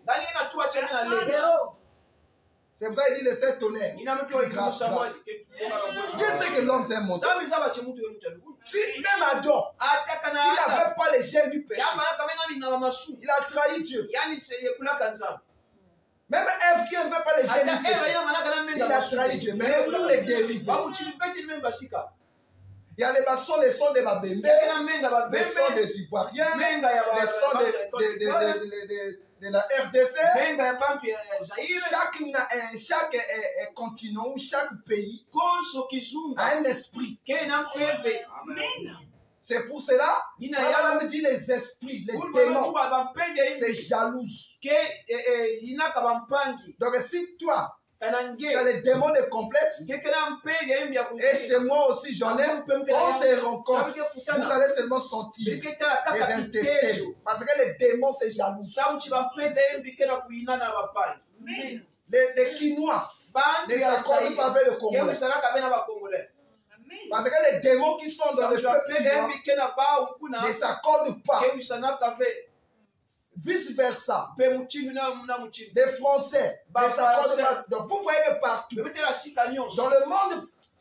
C'est pour ça qu'il dit le sept tonnerre. Grâce, grâce. Dieu sait que l'homme c'est un montant. Si même Adam, il n'avait pas les gènes du péché, il a trahi Dieu. Même Ève qui n'avait pas les gènes du péché, il a trahi Dieu. Mais nous les dérivés. Il y a les sons des Babembe, les sons des Ivoiriens, les sons de la RDC. Chaque continent ou chaque pays a un esprit. C'est pour cela qu'on me dit les esprits, les démons, c'est jaloux. Donc si toi, tu as les démons de complexe, et chez moi aussi j'en ai, on se rencontre, vous allez seulement sentir les intercès. Parce que les démons c'est jaloux. Les Quinois ne s'accordent pas avec le Congolais. Parce que les démons qui sont dans le peuple ne s'accordent pas. Vice versa. Les Français ne s'accordent pas. Donc vous voyez que partout, dans le monde,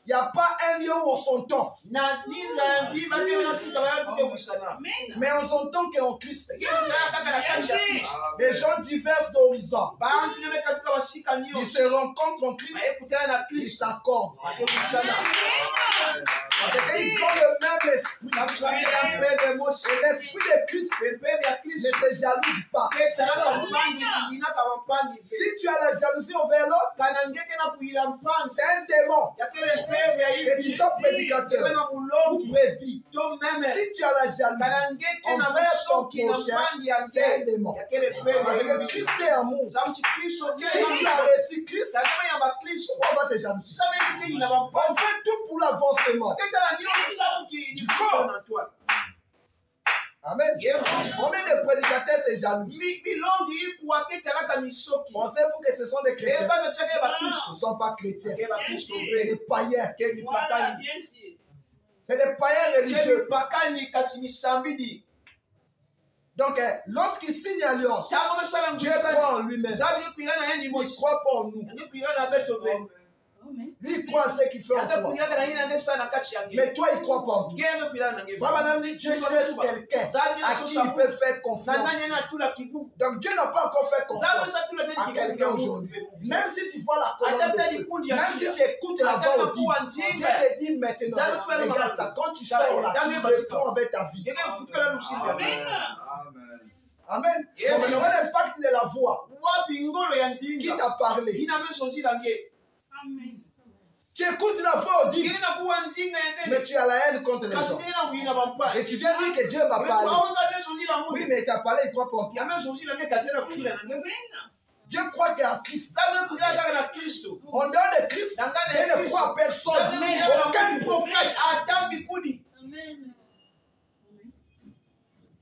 il n'y a pas un lieu où on s'entend. Mais on s'entend qu'en Christ. Des gens divers d'horizons. Ils se rencontrent en Christ. Ils s'accordent. Parce qu'ils ont le même esprit. Et l'esprit de Christ ne se jalouse pas. Si tu as la jalousie envers l'autre, c'est un démon. Que tu sois prédicateur ou brebis. Si tu as la jalousie envers ton prochain, c'est un démon. Parce que Christ est amour. Si tu as reçu Christ, pourquoi on va se jalouser? On fait tout pour l'avancement du corps. Amen. Combien de prédicateurs se jalousent? Pensez-vous que ce sont des chrétiens? Ils ne sont pas chrétiens. C'est des païens. C'est des païens religieux. Donc, lorsqu'il signe l'alliance, Dieu croit en lui-même. Il croit pas en nous. Lui, il croit à ce qu'il fait en toi. Mais toi, il ne croit pas en toi. Frère Madame dit, Dieu cherche quelqu'un à qui il peut faire confiance. Donc, Dieu n'a pas encore fait confiance à quelqu'un aujourd'hui. Même si tu vois la colonne de feu, même si tu écoutes la voix audible, Dieu te dit maintenant, regarde ça, quand tu sors là, tu réponds avec ta vie. Amen. Donc, maintenant, l'impact de la voix qui t'a parlé. Tu écoutes la voix audible, mais tu as la haine contre les gens. Et tu viens dire que Dieu m'a parlé. Oui, mais il t'a parlé, il croit pas en toi. Dieu croit qu'il y a Christ. En dehors de Christ, Dieu ne croit à personne. Aucun prophète.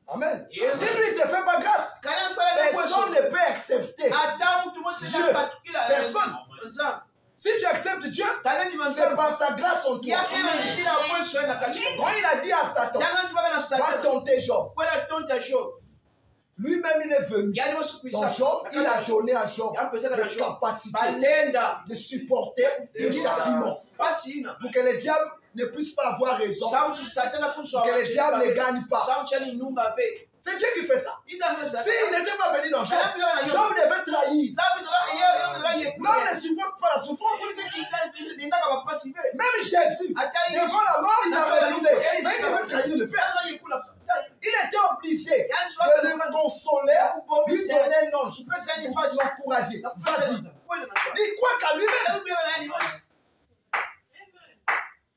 Amen. Si lui ne te fait pas grâce, personne ne peut accepter Dieu. Personne. Si tu acceptes Dieu, c'est par sa grâce en toi. Quand il a dit à Satan, va tenter Job, Lui-même, il est venu. Dans Job, il a donné à Job la capacité de supporter le châtiment. Pour que le diable ne puisse pas avoir raison. Pour que le diable ne gagne pas. C'est Dieu qui fait ça. S'il n'était pas venu dans Job, Job devait trahir. L'homme ne supporte pas la souffrance. Même Jésus, devant la mort, il a reculé. Mais il devait trahir le Père. Il était obligé de le consoler, lui donner un ange, l'encourager. Vas-y. Il croit qu'à lui-même.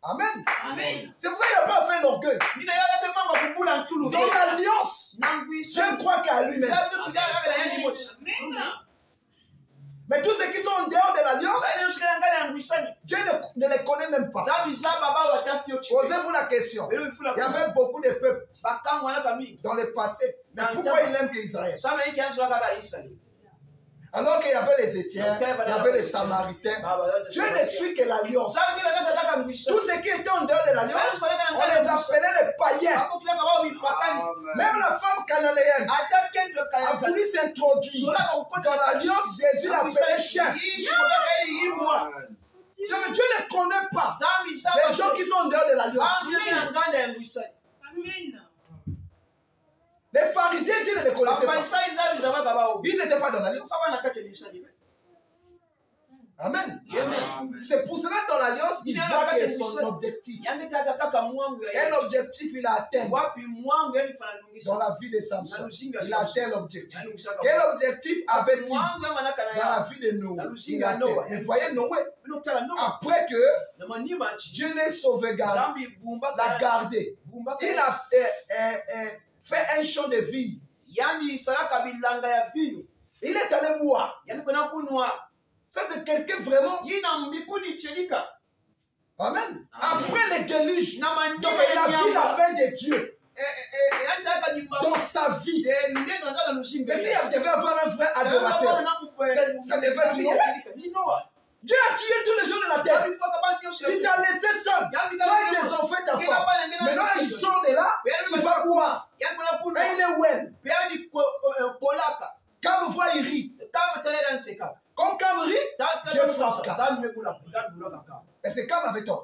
Amen. C'est pour ça qu'il n'a pas fait l'orgueil. Dans l'alliance, je crois qu'à lui-même. Mais tous ceux qui sont en dehors de l'alliance, Dieu ne les connaît même pas. Posez-vous la question. Il y avait beaucoup de peuples dans le passé. Mais pourquoi il n'aime qu'Israël? Alors qu'il y avait les Étiens, il y avait les Samaritains. Dieu ne suit que l'alliance. Tous ceux qui étaient en dehors de l'alliance, on les appelait les païens. Même la femme cananéenne a voulu s'introduire dans l'alliance. Jésus l'appelait chien. Donc Dieu ne connaît pas les gens qui sont en dehors de l'alliance. Les pharisiens, Dieu ne les connaissait pas. Ils n'étaient pas dans l'alliance. Amen. C'est pour cela dans l'alliance, il voit que c'est son objectif. Un objectif, il a atteint. Dans la vie de Samson, il a atteint l'objectif. Quel objectif avait-il dans la vie de Noé? Il a atteint. Mais voyez Noé, après que Dieu l'ait sauvegardé, l'a gardé, il a fait un champ de vigne. Il est allé boire. Ça, c'est quelqu'un vraiment. Amen. Après le déluge, donc il a vu la main de Dieu dans sa vie. Mais s'il devait avoir un vrai adorateur, ça devait être Noé. Dieu a tué tous les gens de la terre. Il t'a laissé seul. Toi et tes enfants, ta femme. Maintenant, il sort de là, il va boire. Et il est well. Quand vous voyez, il rit. Comme Cam rit, Dieu frappe Cam. Et c'est Cam avec toi.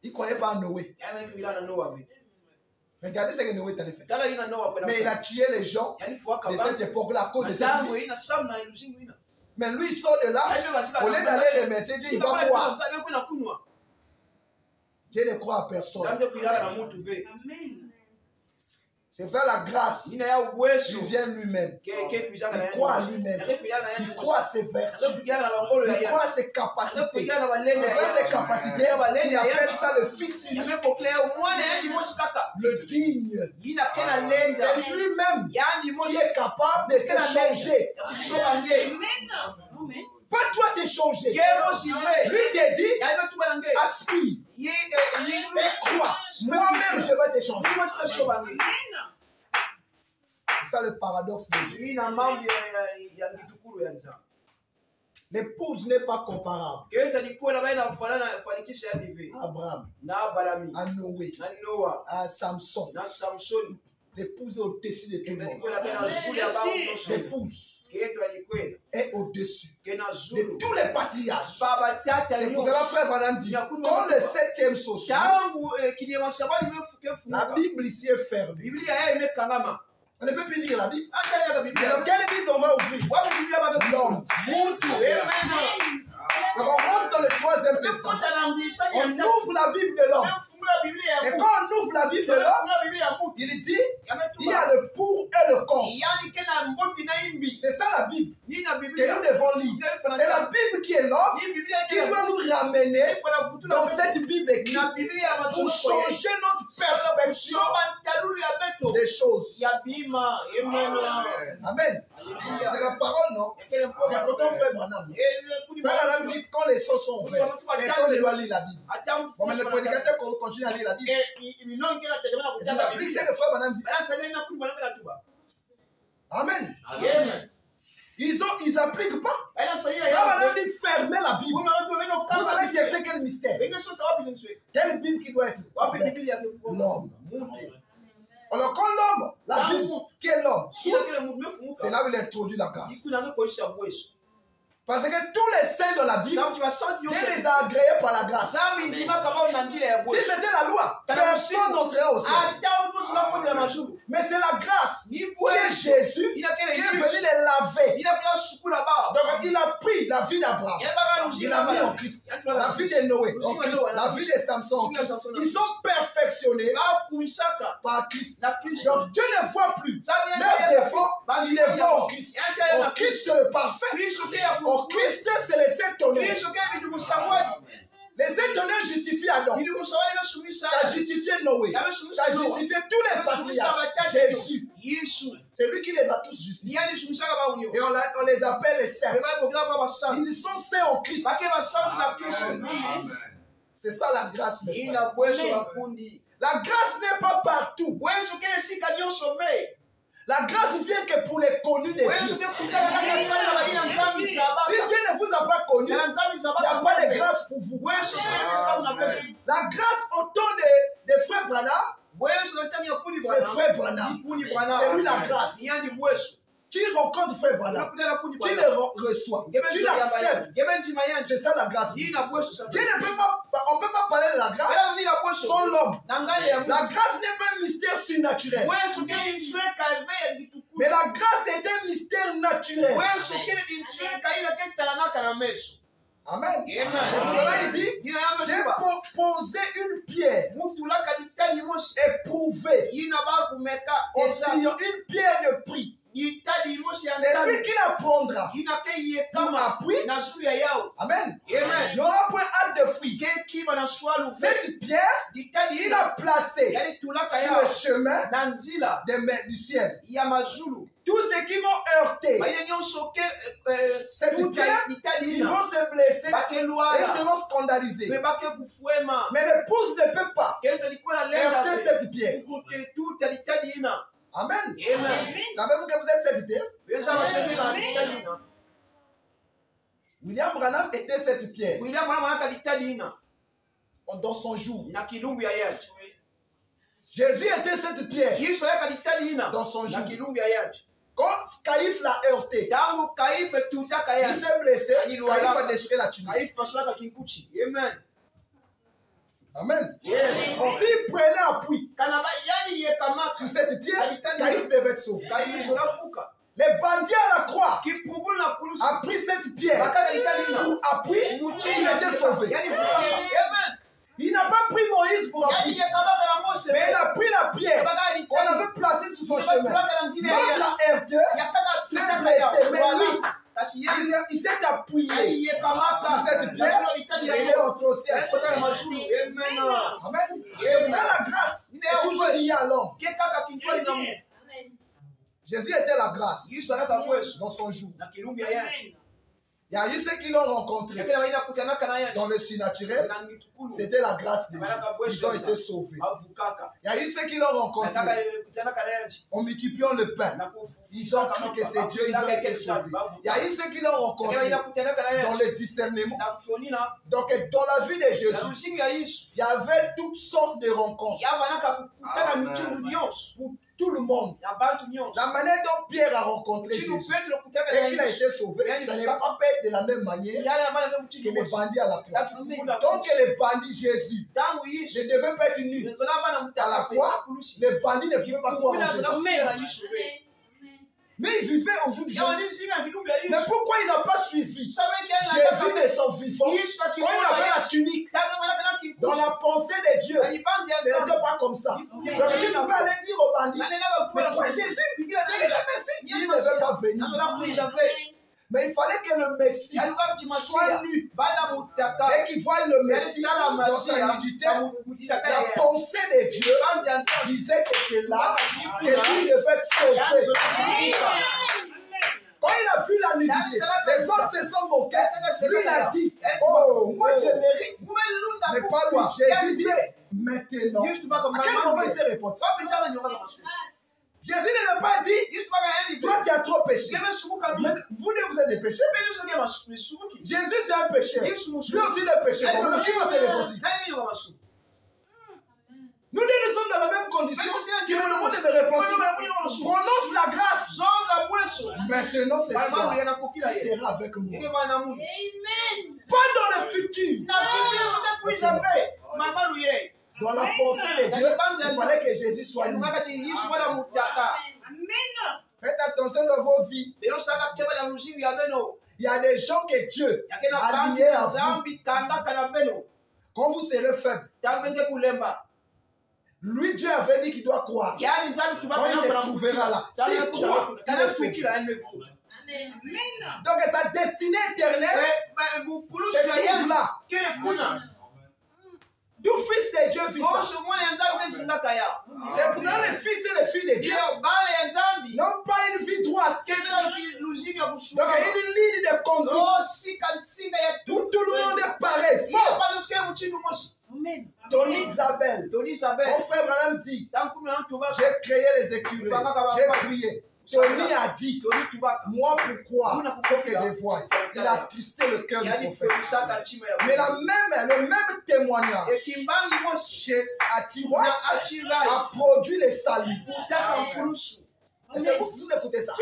Il ne croyait pas en Noé. Regardez ce que Noé t'avait fait. Mais il a tué les gens de cette époque-là à cause de cette vie. Mais lui, il sort de là, au lieu d'aller remercier Dieu, il va boire. Dieu ne croit à personne. C'est pour ça la grâce, il vient lui-même. Il croit à lui-même. Il croit à ses vertus. Il croit à ses capacités. C'est pas ses capacités. Il appelle ça le fils unique. Le digne. C'est lui-même qui est capable de te changer. Pas toi te changer. Lui te dit, aspire et crois. Moi-même, je vais te changer. C'est ça le paradoxe de Dieu. L'épouse n'est pas comparable à Abraham, à Noé, à Samson. L'épouse est au-dessus de tout le monde. L'épouse est au-dessus de tous les patriarches. C'est pour cela, frère Branham dit, quand le 7e sauce, la Bible ici est fermée. On ne peut plus lire la Bible. Alors, quelle Bible on va ouvrir? L'homme. Donc, on rentre dans le 3e testament. On ouvre la Bible de l'homme. Et quand on ouvre la Bible de l'homme, il dit, il y a le pour et le contre. C'est ça la Bible que nous devons lire. C'est la Bible qui est l'homme qui doit nous ramener dans cette Bible écrite pour changer notre perspective des choses. Amen. C'est la parole, non? C'est pourtant frère Branham. Frère Branham dit quand les sons sont ouverts, personne ne doit lire la Bible. Bon, mais le prédicateur continue à lire la Bible. Et ça s'applique ce que frère Branham dit. Amen. Ils n'appliquent pas. Frère Branham dit fermez la Bible. Vous allez chercher quel mystère? Quelle Bible qui doit être? L'homme. Alors quand l'homme, la Bible, qui est l'homme, c'est là où il introduit la grâce. Parce que tous les saints de la Bible, Dieu les a agréés par la grâce. Si c'était la loi, personne n'entrerait au ciel. Mais c'est la grâce qui est Jésus qui est venu les laver. Donc il a pris la vie d'Abraham, il a mis en Christ. La vie de Noé en Christ, la vie de Samson en Christ. Ils sont perfectionnés par Christ. Donc Dieu ne voit plus leurs défauts, il les voit en Christ. En Christ c'est le parfait. En Christ, c'est les sept tonnerres. Les sept tonnerres justifient Adam. Ça justifiait Noé. Ça justifiait tous les patriarches. Jésus. C'est lui qui les a tous justifiés. Et on les appelle les saints. Ils sont saints en Christ. C'est ça la grâce. La grâce n'est pas partout. La grâce vient que pour les connus de Dieu. Si Dieu ne vous a pas connu, il n'y a pas de grâce pour vous. La grâce au temps de frère Branham, c'est frère Branham. C'est lui la grâce. Tu rencontres frère Branham, tu le reçois, tu l'acceptes. C'est ça la grâce. Dieu ne peut pas, on ne peut pas parler de la grâce sans l'homme. La grâce n'est pas un mystère surnaturel. Mais la grâce est un mystère naturel. Amen. C'est pour cela qu'il dit, j'ai posé une pierre éprouvée, aussi une pierre de prix. C'est lui qui la prendra comme appui. Amen. Il n'aura point hâte de fruits. Cette pierre, il a placé sur le chemin du ciel. Tous ceux qui vont heurter cette pierre, ils vont se blesser et seront scandalisés. Mais l'épouse ne peut pas heurter cette pierre. Amen. Savez-vous que vous êtes cette pierre? William Branham était cette pierre. Dans son jour. Jésus était cette pierre. Dans son jour. Quand Caïphe l'a heurté, il s'est blessé. Caïphe a déchiré la tunique. Amen. Or, s'il prenait appui sur cette pierre, Caïphe devait être sauvé. Les bandits à la croix a pris cette pierre pour appui, il était sauvé. Il n'a pas pris Moïse pour appui, mais il a pris la pierre qu'on avait placée sur son chemin. Notre heurteur s'est blessé, mais lui, il s'est appuyé sur cette pierre et il est entré au ciel. Amen. C'est ça la grâce. C'est toujours lié à l'homme. Jésus était la grâce dans son jour. Il y a eu ceux qui l'ont rencontré dans le surnaturel, c'était la grâce de Dieu. Ils ont été sauvés. Il y a eu ceux qui l'ont rencontré en multipliant le pain. Ils ont cru que c'est Dieu, ils ont été sauvés. Il y a eu ceux qui l'ont rencontré dans le discernement. Donc dans la vie de Jésus, il y avait toutes sortes de rencontres. Pour tout le monde. La manière dont Pierre a rencontré Jésus et qu'il a été sauvé, ça n'est pas fait de la même manière que les bandits à la croix. Donc les bandits, Jésus ne devait pas être nus à la croix. Les bandits ne pouvaient pas croire en Jésus. Mais il vivait au jour de Jésus. Mais pourquoi il n'a pas suivi Jésus de son vivant? Quand il avait la tunique, dans la pensée de Dieu, ce n'était pas comme ça. Donc tu ne peux aller dire aux bandits, mais toi Jésus, c'est le Messie. Il ne veut pas venir. Mais il fallait que le Messie soit nu. Dès qu'il voit le Messie dans sa nudité, la pensée de Dieu disait que c'est là que lui devait être sauvé. Quand il a vu la nudité, les autres se sont moqués. Lui, il a dit, oh, moi je mérite. Mais pas lui. Jésus dit, maintenant. À quel moment il s'est répondu? Jésus ne l'a pas dit, toi tu as trop péché. Mais vous vous êtes des pécheurs. Jésus c'est un pécheur. Lui aussi il est pécheur. Qui va se répondre? Nous sommes dans la même condition. Tu me demandes de me repentir. Prononce la grâce. Maintenant, c'est ça. Tu seras avec moi. Amen. Pas dans le futur. Dans la pensée de Dieu, il fallait que Jésus soit lui. Amen. Faites attention dans vos vies. Il y a des gens que Dieu a liés à vous. Quand vous serez faible, lui, Dieu avait dit qu'il doit croire. Quand il te trouvera là, s'il croit, il est fou. Donc sa destinée éternelle se trouve là. Tout fils de Dieu vit ça. C'est pour ça que les fils et les filles de Dieu n'ont pas une vie droite. Donc il y a une ligne de conduite où tout le monde est pareil. Fort. Tony Isabelle, mon frère Branham dit, j'ai créé les écureuils, j'ai prié. Tony a dit, moi pourquoi il faut que je voie. Il a attristé le cœur du prophète. Mais le même témoignage chez Atiwa a produit le salut. Est-ce que vous écoutez ça?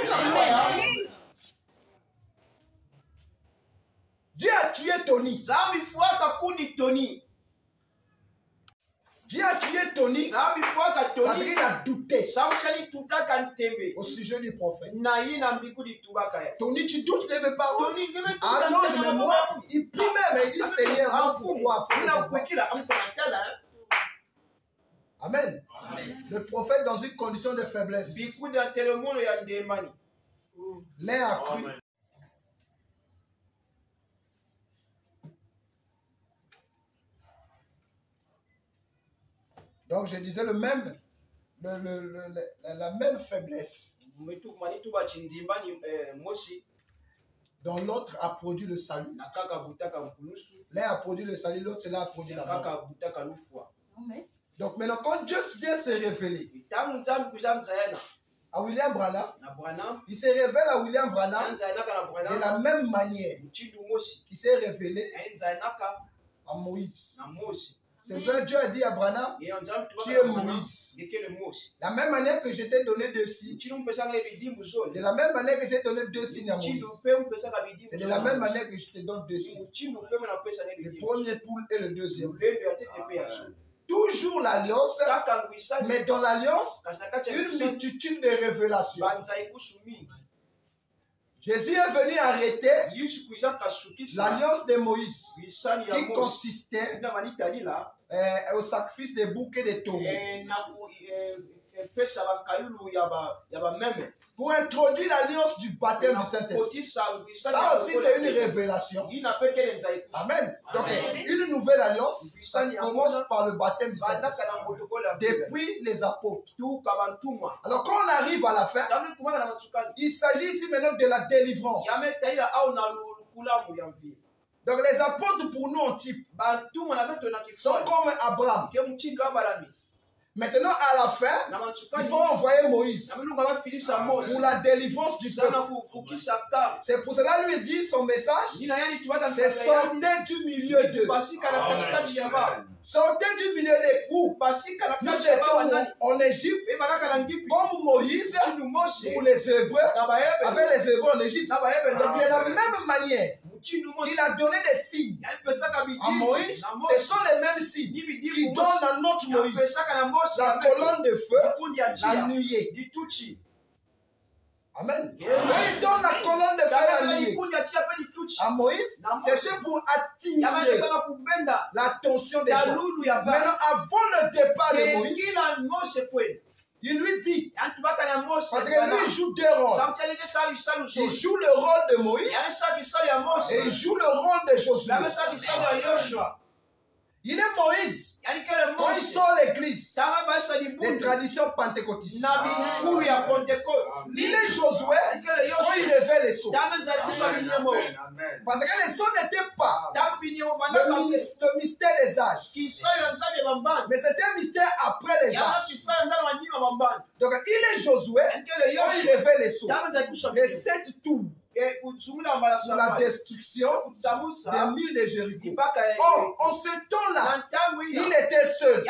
Dieu a tué Tony. Dieu a tué Tony parce qu'il a douté au sujet du prophète. Tony, tu doutes de mes paroles? Ah non, je me vois. Il prie même, il dit Seigneur, pourquoi? Amen. Le prophète dans une condition de faiblesse. L'un a cru. Donc je disais la même faiblesse. Dont l'autre a produit le salut. L'un a produit le salut, l'autre a produit la mort. Donc maintenant quand Dieu vient se révéler à William Branham, il se révèle à William Branham de la même manière qu'il s'est révélé à Moïse. C'est pour ça que Dieu a dit à Branham, tu es Moïse. La même manière que je t'ai donné 2 signes, de la même manière que j'ai donné 2 signes à Moïse, c'est de la même manière que je te donne 2 signes. Le premier poule et le deuxième. Toujours l'alliance, mais dans l'alliance, une multitude de révélations. Jésus est venu arrêter l'alliance de Moïse qui consistait au sacrifice des boucs et des taureaux. Pour introduire l'alliance du baptême du Saint-Esprit. Ça aussi c'est une révélation. Amen. Donc une nouvelle alliance, ça commence par le baptême du Saint-Esprit. Depuis les apôtres. Alors quand on arrive à la fin, il s'agit ici maintenant de la délivrance. Donc les apôtres pour nous en type sont comme Abraham. Maintenant, à la fin, il faut envoyer Moïse pour la délivrance du peuple. C'est pour cela lui dit son message, c'est sortez du milieu d'eux. Sortez du milieu des fous. Nous étions en Égypte, comme Moïse pour les Hébreux, avec les Hébreux en Égypte. Donc de la même manière qu'il a donné des signes à Moïse, ce sont les mêmes signes qui donnent à notre Moïse la colonne de feu, la nuée. Amen. Quand il donne la colonne de feu, la nuée à Moïse, c'était pour attirer l'attention des gens. Maintenant, avant le départ de Moïse, il lui dit, parce que lui joue 2 rôles. Il joue le rôle de Moïse et il joue le rôle de Josué. Il est Moïse quand il sort l'église, les traditions pentecôtistes. Il est Josué quand il révèle les sceaux. Parce que les sceaux n'étaient pas le mystère des âges, mais c'était un mystère après les âges. Donc il est Josué quand il révèle les sceaux, les 7 tours pour la destruction des murs de Jéricho. Or, en ce temps-là, il était seul.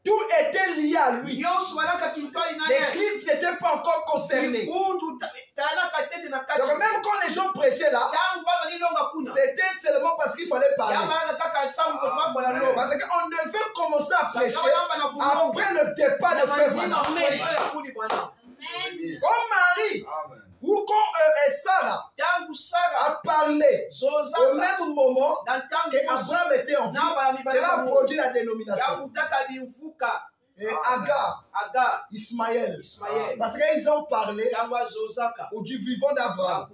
Tout était lié à lui. L'église n'était pas encore concernée. Donc même quand les gens prêchaient là, c'était seulement parce qu'il fallait parler. Parce qu'on devait commencer à prêcher après le départ de Frère Branham. Comme Marie ou quand Sarah a parlé au même moment qu'Abraham était en vie, cela a produit la dénomination. Et Agar, Ismaël. Parce qu'ils ont parlé du vivant d'Abraham.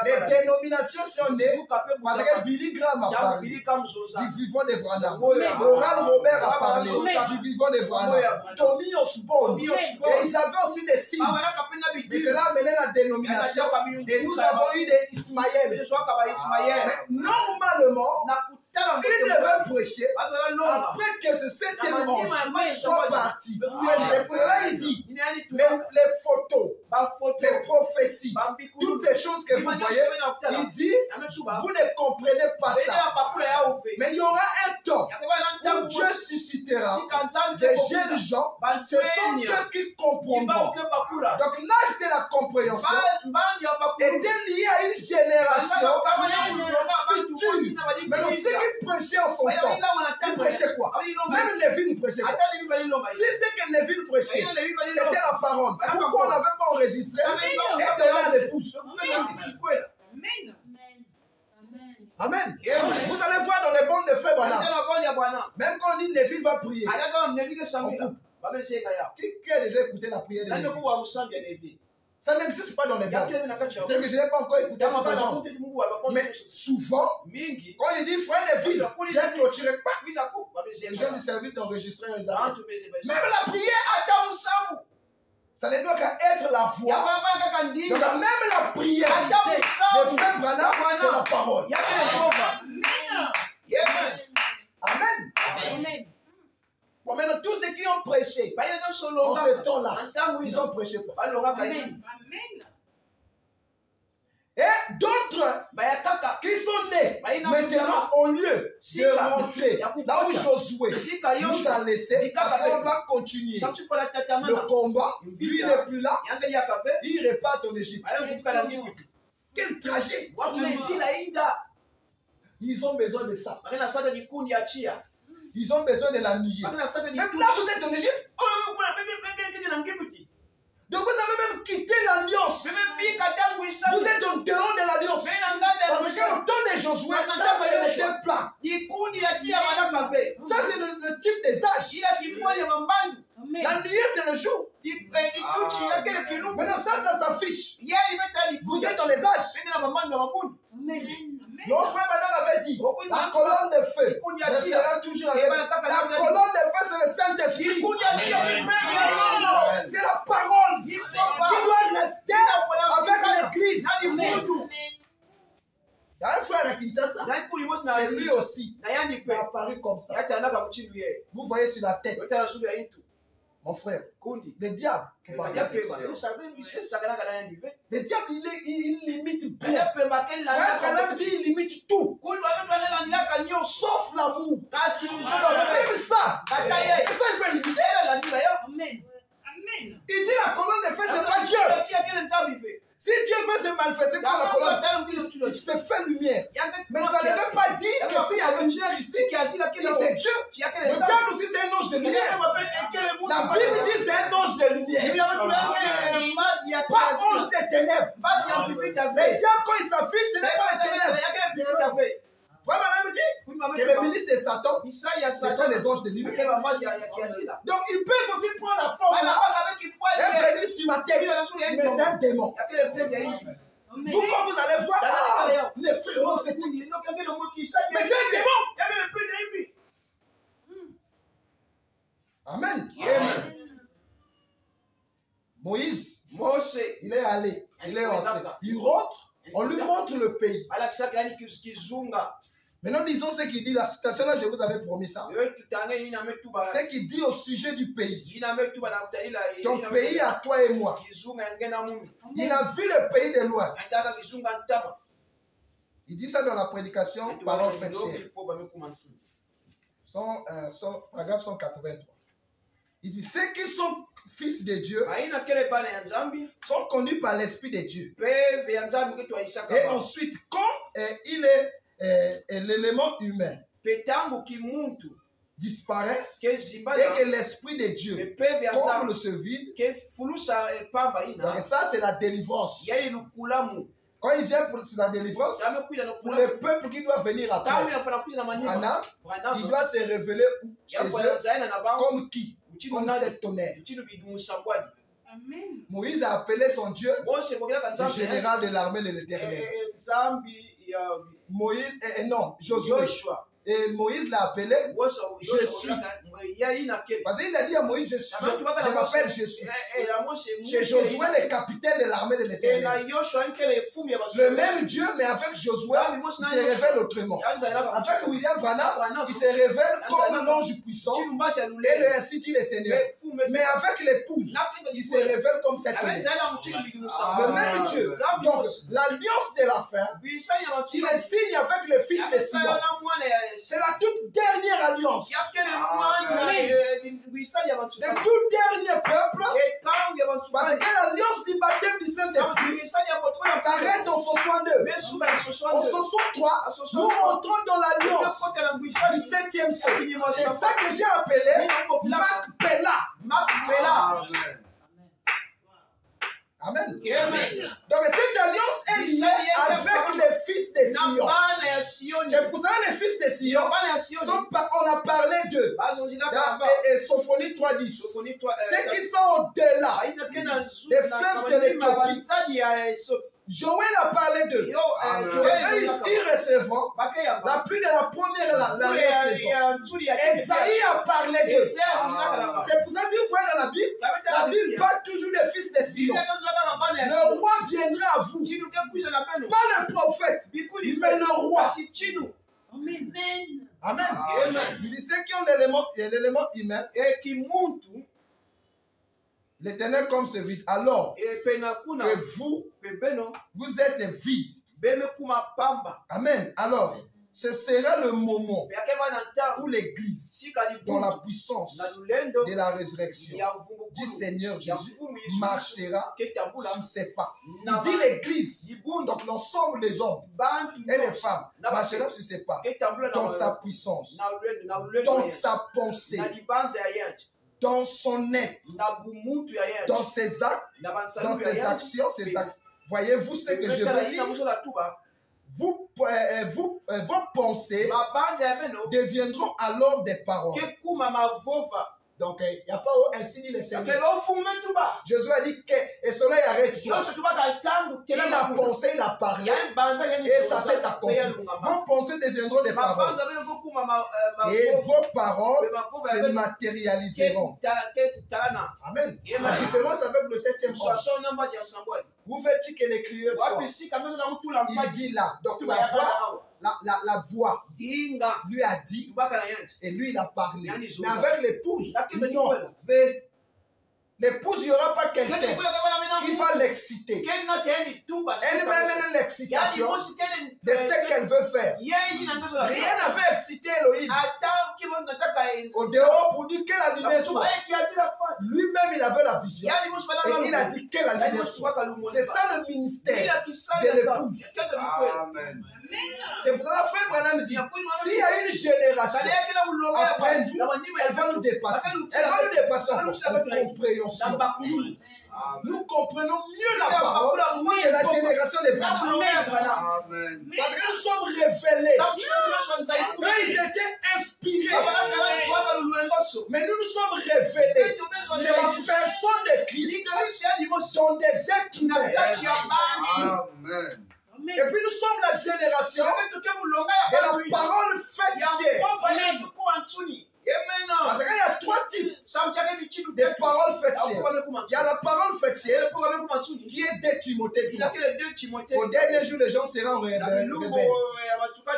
Les dénominations sont nées parce que Billy Graham a parlé du vivant d'Abraham. Oral Robert a parlé du vivant d'Abraham. Tommy Osborne. Et ils avaient aussi des signes. Et cela a mené la dénomination. Et nous avons eu des Ismaël. Mais normalement, il devait prêcher après que ce 7e ange soit parti. C'est pour cela qu'il dit les photos, les prophéties, toutes ces choses que vous voyez, il dit vous ne comprenez pas ça. Mais il y aura un temps où Dieu suscitera des jeunes gens, ce sont eux qui comprendront. Donc l'âge de la compréhension était lié à une génération future. Mais ceux qui prêchaient en son temps, ils prêchaient quoi? Même Lévi, il prêchait quoi? Si c'est que Lévi prêchait, c'était la parole. Pourquoi on n'avait pas enregistré et donné à l'épouse? Amen. Vous allez voir dans les bandes de Frère Branham, même quand on dit Lévi va prier, qui a déjà écouté la prière de Lévi? Ça n'existe pas dans les bandes. C'est que je n'ai pas encore écouté toutes les bandes. Mais souvent, quand il dit frère Lévi, viens clôturer, les gens du service d'enregistrer les arrêts. Même la prière, ça ne doit qu'être la voix. Donc même la prière de Frère Branham, c'est la parole. Amen. Bon, maintenant, tous ceux qui ont prêché en ce temps-là, ils ont prêché quoi? Et d'autres qui sont nés maintenant au lieu de rentrer là où Josué nous a laissé, parce qu'on doit continuer le combat, lui il n'est plus là, il repart en Égypte. Quel trajet! Ils ont besoin de ça. Ils ont besoin de la nier. Même là, vous êtes en Égypte. Donc vous avez même quitté l'alliance. Vous êtes en dehors de l'alliance. Parce qu'au temps de Josué, ça c'est le plat. Ça c'est le type des âges. La nuit c'est le jour. Maintenant ça s'affiche. Vous êtes dans les âges. Mon frère Madame avait dit, la colonne de feu restera toujours avec la colonne de feu, c'est le Saint-Esprit. C'est la parole qui doit rester avec l'Église. Il y a un frère à Kinshasa, c'est lui aussi. Ça a apparu comme ça. Vous voyez sur la tête. Mon frère, le diable, le diable, il limite bien. Frère, il limite tout. Sauf l'amour. Même ça. Et ça, il peut limiter. Il dit la colonne de feu, c'est pas Dieu. Si Dieu veut se manifester par la colonne, il se fait lumière. Mais ça ne veut pas dire que s'il y a lumière ici, c'est Dieu. Le diable aussi, c'est un ange de lumière. La Bible dit c'est un ange de lumière. Pas ange de ténèbres. Le diable, quand il s'affiche, ce n'est pas un ténèbre. Voilà, madame dit que les ministres de Satan, ce sont les anges de lumière. Donc ils peuvent aussi prendre la forme là et venir sur ma tête. Mais c'est un démon. Vous, quand vous allez voir, les frères, c'est mais c'est un démon. Amen. Moïse, il est allé, il est rentré. Il rentre, on lui montre le pays. Maintenant, disons ce qu'il dit, la citation là, je vous avais promis ça. Ce qu'il dit au sujet du pays. Ton pays à toi et moi. Il a vu le pays de loin. Il dit ça dans la prédication Parole fraîcheur. Paragraphe 183. Il dit, ceux qui sont fils de Dieu sont conduits par l'Esprit de Dieu. Et ensuite, quand il est l'élément humain disparaît et que l'Esprit de Dieu comble ce vide, donc ça c'est la délivrance. Quand il vient pour la délivrance, pour les peuples qui doivent venir après, il doit se révéler chez eux comme qui? Comme cet tonnerre. Moïse a appelé son Dieu le général de l'armée de l'Éternel. Moïse, non, Josué. Et Moïse l'a appelé je suis. Parce qu'il a dit à Moïse, je suis. Je m'appelle je suis. Chez Josué, le capitaine de l'armée de l'Éternel. Le même Dieu, mais avec Josué, il se révèle autrement. Avec William Branham, il se révèle comme l'ange puissant. Et ainsi dit le Seigneur. Mais avec l'épouse, il se révèle comme cet homme. Le même Dieu. Donc, l'alliance de la fin, il est signe avec le fils de Sion. C'est la toute dernière alliance. Le tout dernier peuple. Parce que l'alliance du baptême du Saint-Esprit s'arrête en 62. En 63, nous rentrons dans l'alliance du 7e siècle. C'est ça que j'ai appelé Macpéla. Amen. Donc cette alliance est liée avec les fils de Sion. C'est pour ça que les fils de Sion, on a parlé d'eux. Et Sophonie 3.10. Ceux qui sont au-delà des fleuves de l'Éthiopie. Joël a parlé d'eux. Et eux, ils recevront la pluie de la première saison. Esaïe a parlé d'eux. C'est pour ça que si vous voyez dans la Bible parle toujours des fils de Sion. Le roi viendra à vous. Pas le prophète, mais le roi. Amen. Il dit ceux qui ont l'élément humain et qui montent. L'Éternel comme ce vide. Alors que vous êtes vide. Amen. Alors, ce sera le moment où l'Église, dans la puissance de la résurrection du Seigneur Jésus, marchera sur ses pas. Il dit l'Église, donc l'ensemble des hommes et les femmes, marchera sur ses pas, dans sa puissance, dans sa pensée, dans son être, dans ses actes, dans ses actions, Voyez-vous ce que je veux dire? Vos pensées deviendront alors des paroles. Donc, il n'y a pas ainsi dit le Seigneur. Jésus a dit que et cela arrête. Il a pensé, il a parlé, et ça s'est accompli. Vos pensées deviendront des paroles. Et vos paroles se matérialiseront. Amen. La différence avec le 7e chant. Vous faites que les crieurs sont. Il dit là. Donc la voix lui a dit et lui il a parlé. Mais avec l'épouse, non. L'épouse, il n'y aura pas quelqu'un qui va l'exciter. Elle-même l'excitation de ce qu'elle veut faire. Rien n'avait excité Elohim. Au dehors pour dire que la lumière soit. Lui-même, il avait la vision. Et il a dit que la lumière soit. C'est ça le ministère de l'épouse. Amen. C'est pour ça que frère Branham dit, s'il y a une génération après nous, elle va nous dépasser. Elle va nous dépasser en compréhension. Nous comprenons mieux la parole que la génération des Branham. Parce que nous sommes révélés. Eux, ils étaient inspirés. Mais nous sommes révélés. C'est la personne de Christ dans des êtres humains. Amen. Et puis nous sommes la génération de la parole faite chair. Parce qu'il y a 3 types de paroles faites chair. Il y a la parole faite chair qui est 2 Timothée 3. Au dernier jour, les gens seront rebelles,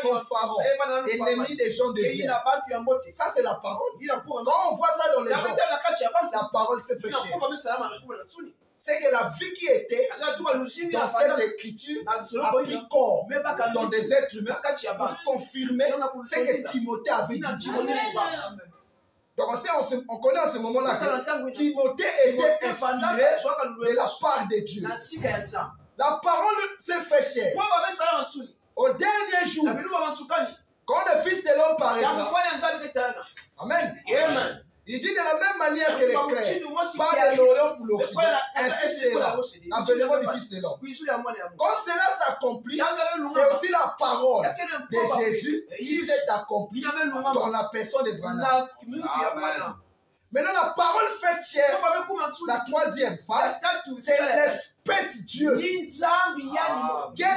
fanfarons, ennemis des gens de bien. Ça, c'est la parole. Quand on voit ça dans les gens, la parole s'est fait chair. C'est que la vie qui était dans cette écriture a pris corps dans des êtres humains pour confirmer ce que Timothée avait dit. Donc on connaît en ce moment-là que Timothée était inspiré de la part de Dieu. La parole s'est fait chair. Au dernier jour, quand le Fils de l'homme paraîtra, Amen. Il dit de la même manière que les clés, pas de l'Orient pour l'Occident, ainsi sera l'avènement du Fils de l'homme. Quand cela s'accomplit, c'est aussi la parole de Jésus qui s'est accomplie dans la personne de Branham. Maintenant, la parole faite chair, la troisième phase, c'est l'espèce Dieu qui est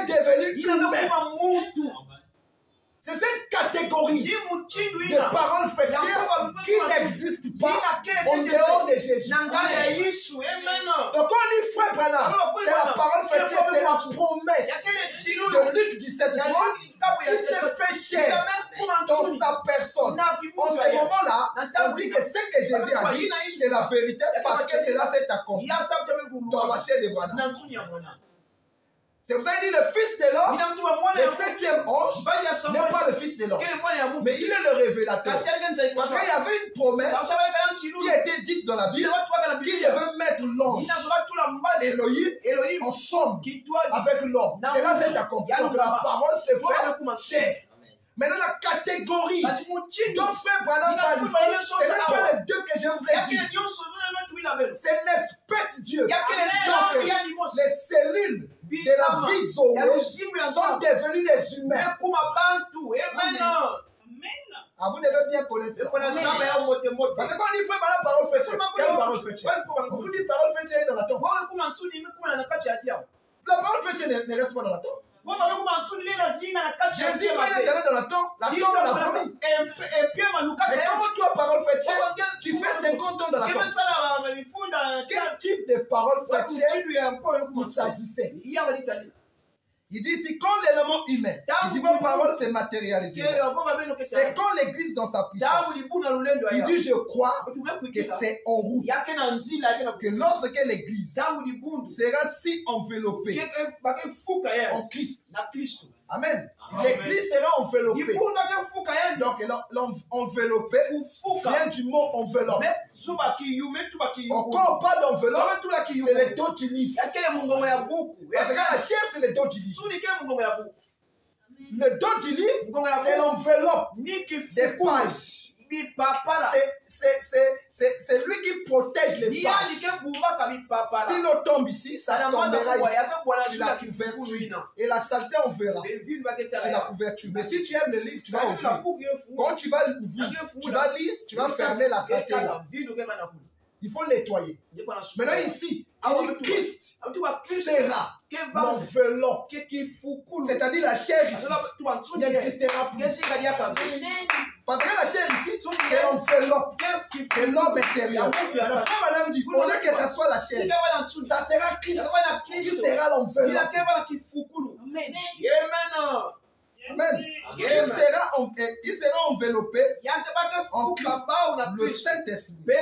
devenu humain. C'est cette catégorie de paroles faites chair qui n'existe pas en dehors de Jésus. Donc quand on dit frère Branham, c'est la parole faite chair, c'est la promesse de Luc 17, qui s'est fait chair dans sa personne. En ce moment-là, on dit que ce que Jésus a dit, c'est la vérité parce que cela s'est accompli dans la chair de Branham. C'est pour ça qu'il dit le Fils de l'homme, le 7e ange, n'est pas le Fils de l'homme, mais il est le révélateur. Parce qu'il y avait une promesse qui a été dite dans la Bible, qu'il devait mettre l'ange Elohim ensemble avec l'homme. Cela s'est accompli. Donc la parole se fait chair. Maintenant, la catégorie dont frère Branham parle ici, ce n'est pas les deux que je vous ai dit. C'est l'espèce Dieu. Les cellules de la vie zoé sont devenues des humains. Ah, vous devez bien connaître ça. Parce que quand on dit frère Branham, parole faite chair, quelle parole faite chair? On vous dit parole faite chair dans la tombe. La parole faite chair ne reste pas dans la tombe. Jésus, quand il est allé dans la tombe l'a vomi. Mais comment toi, parole faite chair, tu fais 50 ans dans la tombe? Quel type de parole faite chair il s'agissait? Il dit ici, quand l'élément humain, il dit vos paroles s'est matérialisé. C'est quand l'église dans sa puissance. Il dit, je crois que c'est en route. Que lorsque l'église sera si enveloppée en Christ. Amen. L'église sera enveloppée. Donc, l'enveloppé vient du mot enveloppe. Encore pas d'enveloppe, c'est le dos du livre. Parce que la chair, c'est le dos du livre. Le dos du livre, c'est l'enveloppe des pages. C'est lui qui protège les pages. Si l'eau tombe ici, ça tombera ici. C'est la couverture. Et la saleté, on verra. C'est la couverture. Mais si tu aimes le livre, tu vas ouvrir. Quand tu vas l'ouvrir, tu vas lire, tu vas fermer la saleté. Il faut nettoyer. Maintenant ici, Christ sera l'enveloppe. C'est-à-dire la chair ici n'existera plus. Parce que la chair ici, c'est l'enveloppe de l'homme intérieur. La frère Madame dit, au lieu que ce soit la chair, ça sera Christ qui sera l'enveloppe. Amen. Il sera enveloppé en Christ, le Saint-Esprit.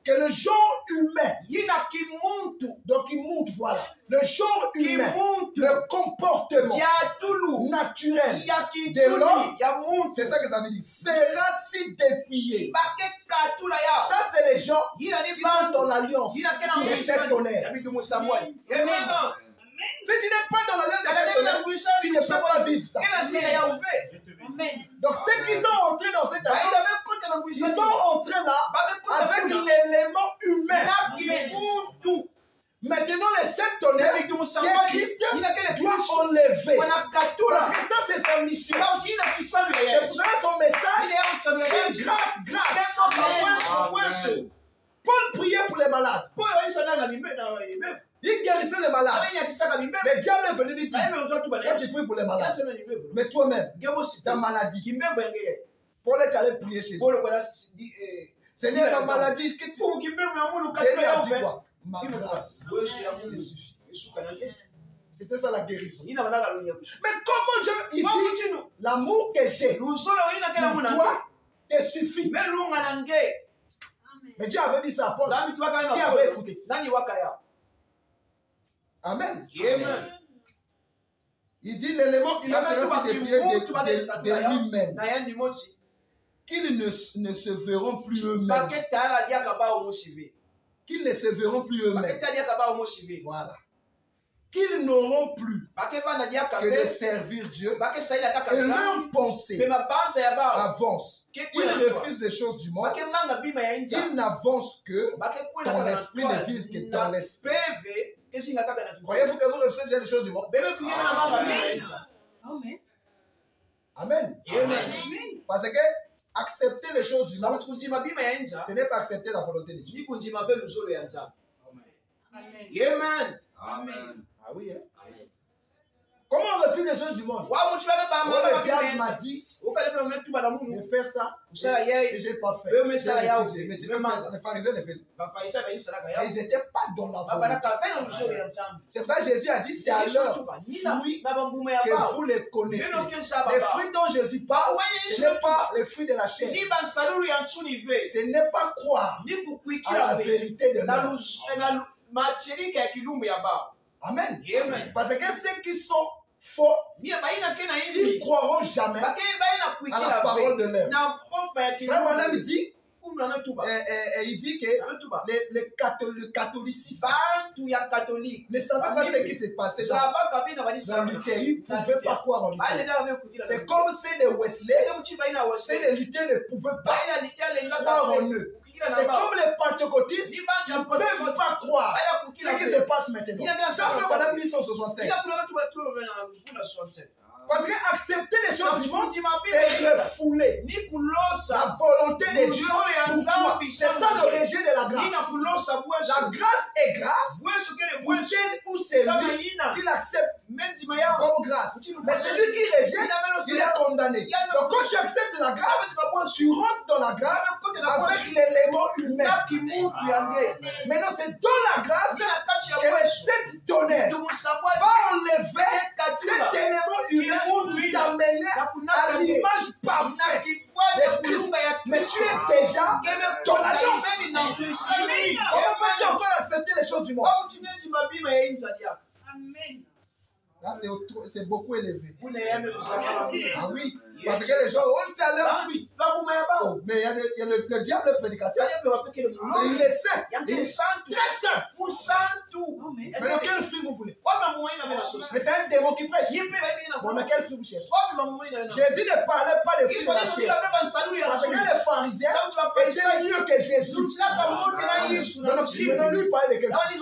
Que le genre humain, donc il monte, voilà. Le genre humain, le comportement naturel de l'homme, c'est ça que ça veut dire, sera si dévié. Ça, c'est les gens qui sont dans l'alliance de cet honneur. Si tu n'es pas dans l'alliance de cet honneur, tu ne peux pas vivre ça. Donc ceux qui sont entrés dans cette alliance, ils sont entrés là avec l'élément humain. Maintenant, les 7 tonnerres que Christ doit enlever. Parce que ça, c'est sa mission. C'est pour ça son message est grâce. Paul priait pour les malades. Il guérissait les malades. Le diable est venu lui dire, quand tu pries pour les malades, mais toi-même, ta maladie, Paul est allé prier chez Dieu. Seigneur, la maladie, Seigneur a dit quoi? Ma grâce me suffit. C'était ça la guérison. Mais comment Dieu, il dit, l'amour que j'ai pour toi te suffit. Mais Dieu avait dit ça à Paul. Qui avait écouté? Amen. Il dit l'élément humain sera si dévié de lui-même. qu'ils ne se verront plus eux-mêmes. Qu'ils ne se verront plus eux-mêmes. Voilà. Qu'ils n'auront plus que de servir Dieu et leur pensée avance. Ils refusent les choses du monde. Ils n'avancent que dans l'esprit de vie, que dans l'esprit. Croyez-vous que vous refusez déjà les choses du monde? Amen. Amen. Parce que accepter les choses du monde, ce n'est pas accepter la volonté de Dieu. Amen. Amen. Ah oui, hein? Comment on refuse les choses du monde? Le diable m'a dit de faire ça et je n'ai pas fait. Mais les pharisiens le faisaient. Mais ils n'étaient pas dans la volonté. C'est pour ça que Jésus a dit, c'est à leur fruit que vous les connaissez. Les fruits dont Jésus parle, ce n'est pas les fruits de la chair. Ce n'est pas croire à la vérité de l'homme. Amen. Parce que ceux qui sont faux, ils ne croiront jamais à la parole de l'homme. Frère Branham dit, il dit que le catholicisme ne savait pas ce qui s'est passé dans Luther. Ils ne pouvaient pas croire en Luther. C'est comme si les Wesley, si les Luther ne pouvaient pas croire en eux. C'est comme les pentecôtistes, ils ne peuvent pas croire ce qui se passe maintenant. Ça fait Branham 1865. Parce que accepter les choses du monde, c'est refouler la volonté de Dieu pour toi. C'est ça le rejet de la grâce. La grâce est grâce pour celui ou celui qui l'accepte comme grâce. Mais celui qui rejette, il est condamné. Donc quand tu acceptes la grâce, tu rentres dans la grâce avec l'élément humain. Maintenant c'est dans la grâce que le sept tonnerre va enlever cet élément humain pour t'amener à l'image parfaite de Christ. Mais tu es déjà dans l'alliance. Comment vas-tu encore accepter les choses du monde? Là, c'est beaucoup élevé. Ah oui, parce que les gens, c'est à leur fruit. Oh, mais il y a le diable, le prédicateur. Il est saint. Il est très saint. Mais dans quel fruit vous voulez? Mais c'est un démon qui prêche. Bon, mais quel fruit vous cherchez? Jésus ne parlait pas des fruits de la chair. Parce que les pharisiens étaient mieux que Jésus. Maintenant, lui, il parlait de quel fruit?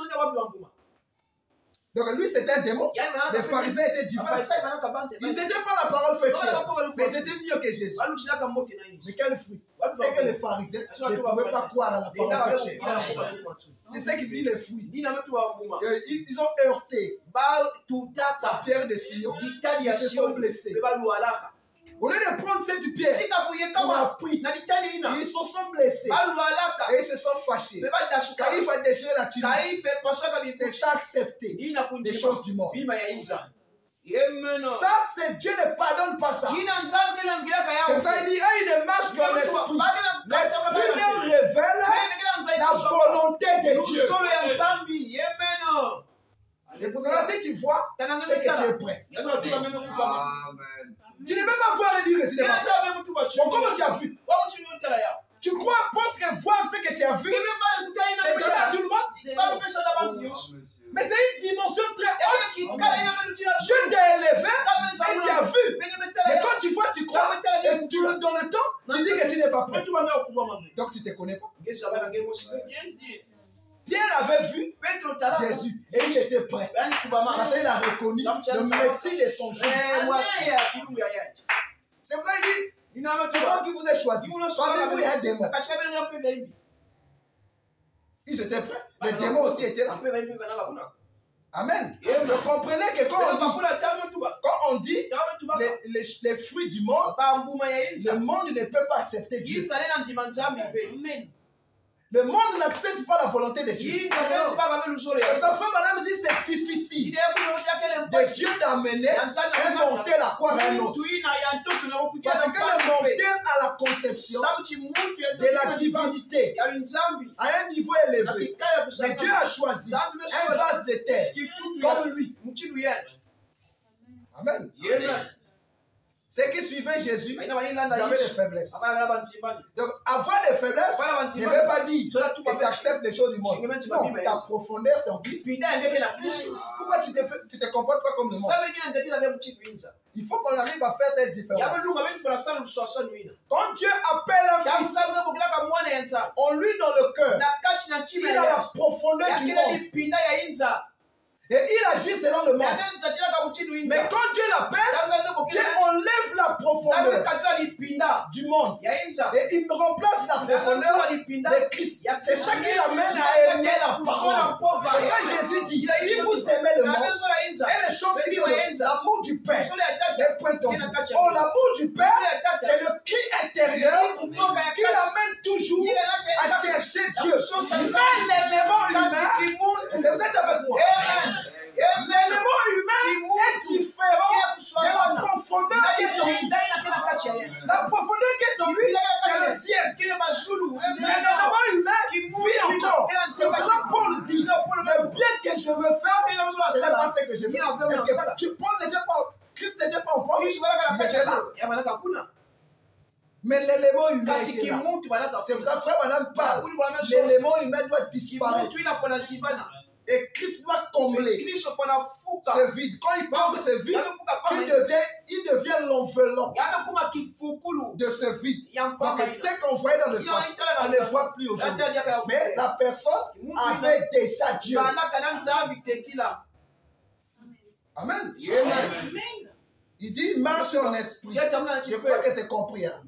Donc lui c'était un démon, les pharisiens étaient différents. Ils n'étaient pas la parole faite chair, mais ils étaient mieux que Jésus. Mais quel fruit? C'est que les pharisiens ne pouvaient pas croire à la parole faite chair. C'est ce qui dit les fruits. Ils ont heurté la pierre de Sion, ils se sont blessés. Au lieu de prendre cette pierre pour appui, ils se sont blessés et ils se sont fâchés. Quand il faut déchirer la tunique, c'est ça accepter les choses du monde. Ça, c'est Dieu ne pardonne pas ça. C'est pour ça qu'il dit, ils ne marchent dans l'esprit. L'esprit leur révèle la volonté de Dieu. C'est pour cela, si tu vois, c'est que tu es prêt. Amen. Tu ne peux pas voir et dire que tu n'es pas prêt. Bon, comment tu as vu? Tu crois, pense que voir ce que tu as vu, c'est donné à tout le monde? Mais c'est une dimension très haute. Je t'ai élevé et tu as vu. Mais quand tu vois, tu crois. Et dans le temps, tu dis que tu n'es pas prêt. Donc tu ne te connais pas. Pierre avait vu Jésus et il était prêt. Parce qu'il a reconnu le Messie de son jour. C'est pour ça qu'il dit, c'est moi qui vous ai choisi. Parmi vous, il y a un démon. Ils étaient prêts. Les démons aussi étaient là. Amen. Donc comprenez que quand on dit les fruits du monde, le monde ne peut pas accepter Dieu. Le monde n'accepte pas la volonté de Dieu. C'est ça, frère Branham dit c'est difficile de Dieu d'amener un mortel à croire un autre. Parce que le mortel a la conception de la divinité à un niveau élevé. Mais Dieu a choisi un vase de terre comme lui. Amen. Ceux qui suivaient Jésus, ils avaient des faiblesses. Donc, avoir des faiblesses ne veut pas dire que tu acceptes les choses du monde. Non, ta profondeur, c'est en Christ. Pourquoi tu te comportes pas comme le monde? Il faut qu'on arrive à faire cette différence. Quand Dieu appelle un fils, on lui dans le cœur, il a la profondeur du monde. Et il agit selon le monde. Mais quand Dieu l'appelle, Dieu enlève la profondeur du monde. Et il me remplace la profondeur de Christ. C'est ça qui l'amène à aimer la parole. C'est ça Jésus dit. Si vous aimez le monde et les choses qui sont l'amour du Père, les points de vue. Oh, l'amour du Père, c'est le cri intérieur qui l'amène toujours à chercher Dieu. Mais l'élément humain, et c'est vous êtes avec moi. L'élément humain est différent de la profondeur qui est en lui. La profondeur qui est en lui, c'est le ciel. Mais l'élément humain vit encore. C'est pourquoi Paul dit, le bien que je veux faire, ce n'est pas ce que je veux. Est-ce que Paul n'était pas, Christ n'était pas en Paul? Il était là. Mais l'élément humain est là. C'est pour ça que frère Madame parle. L'élément humain doit disparaître. Et Christ va combler ce vide. Quand il comble ce vide, il devient l'enveloppe de ce vide. Donc, ce qu'on voyait dans le passé, on ne le voit plus aujourd'hui. Mais la personne avait déjà Dieu. Amen. Il dit marche en esprit. Je crois que c'est compris. Hein?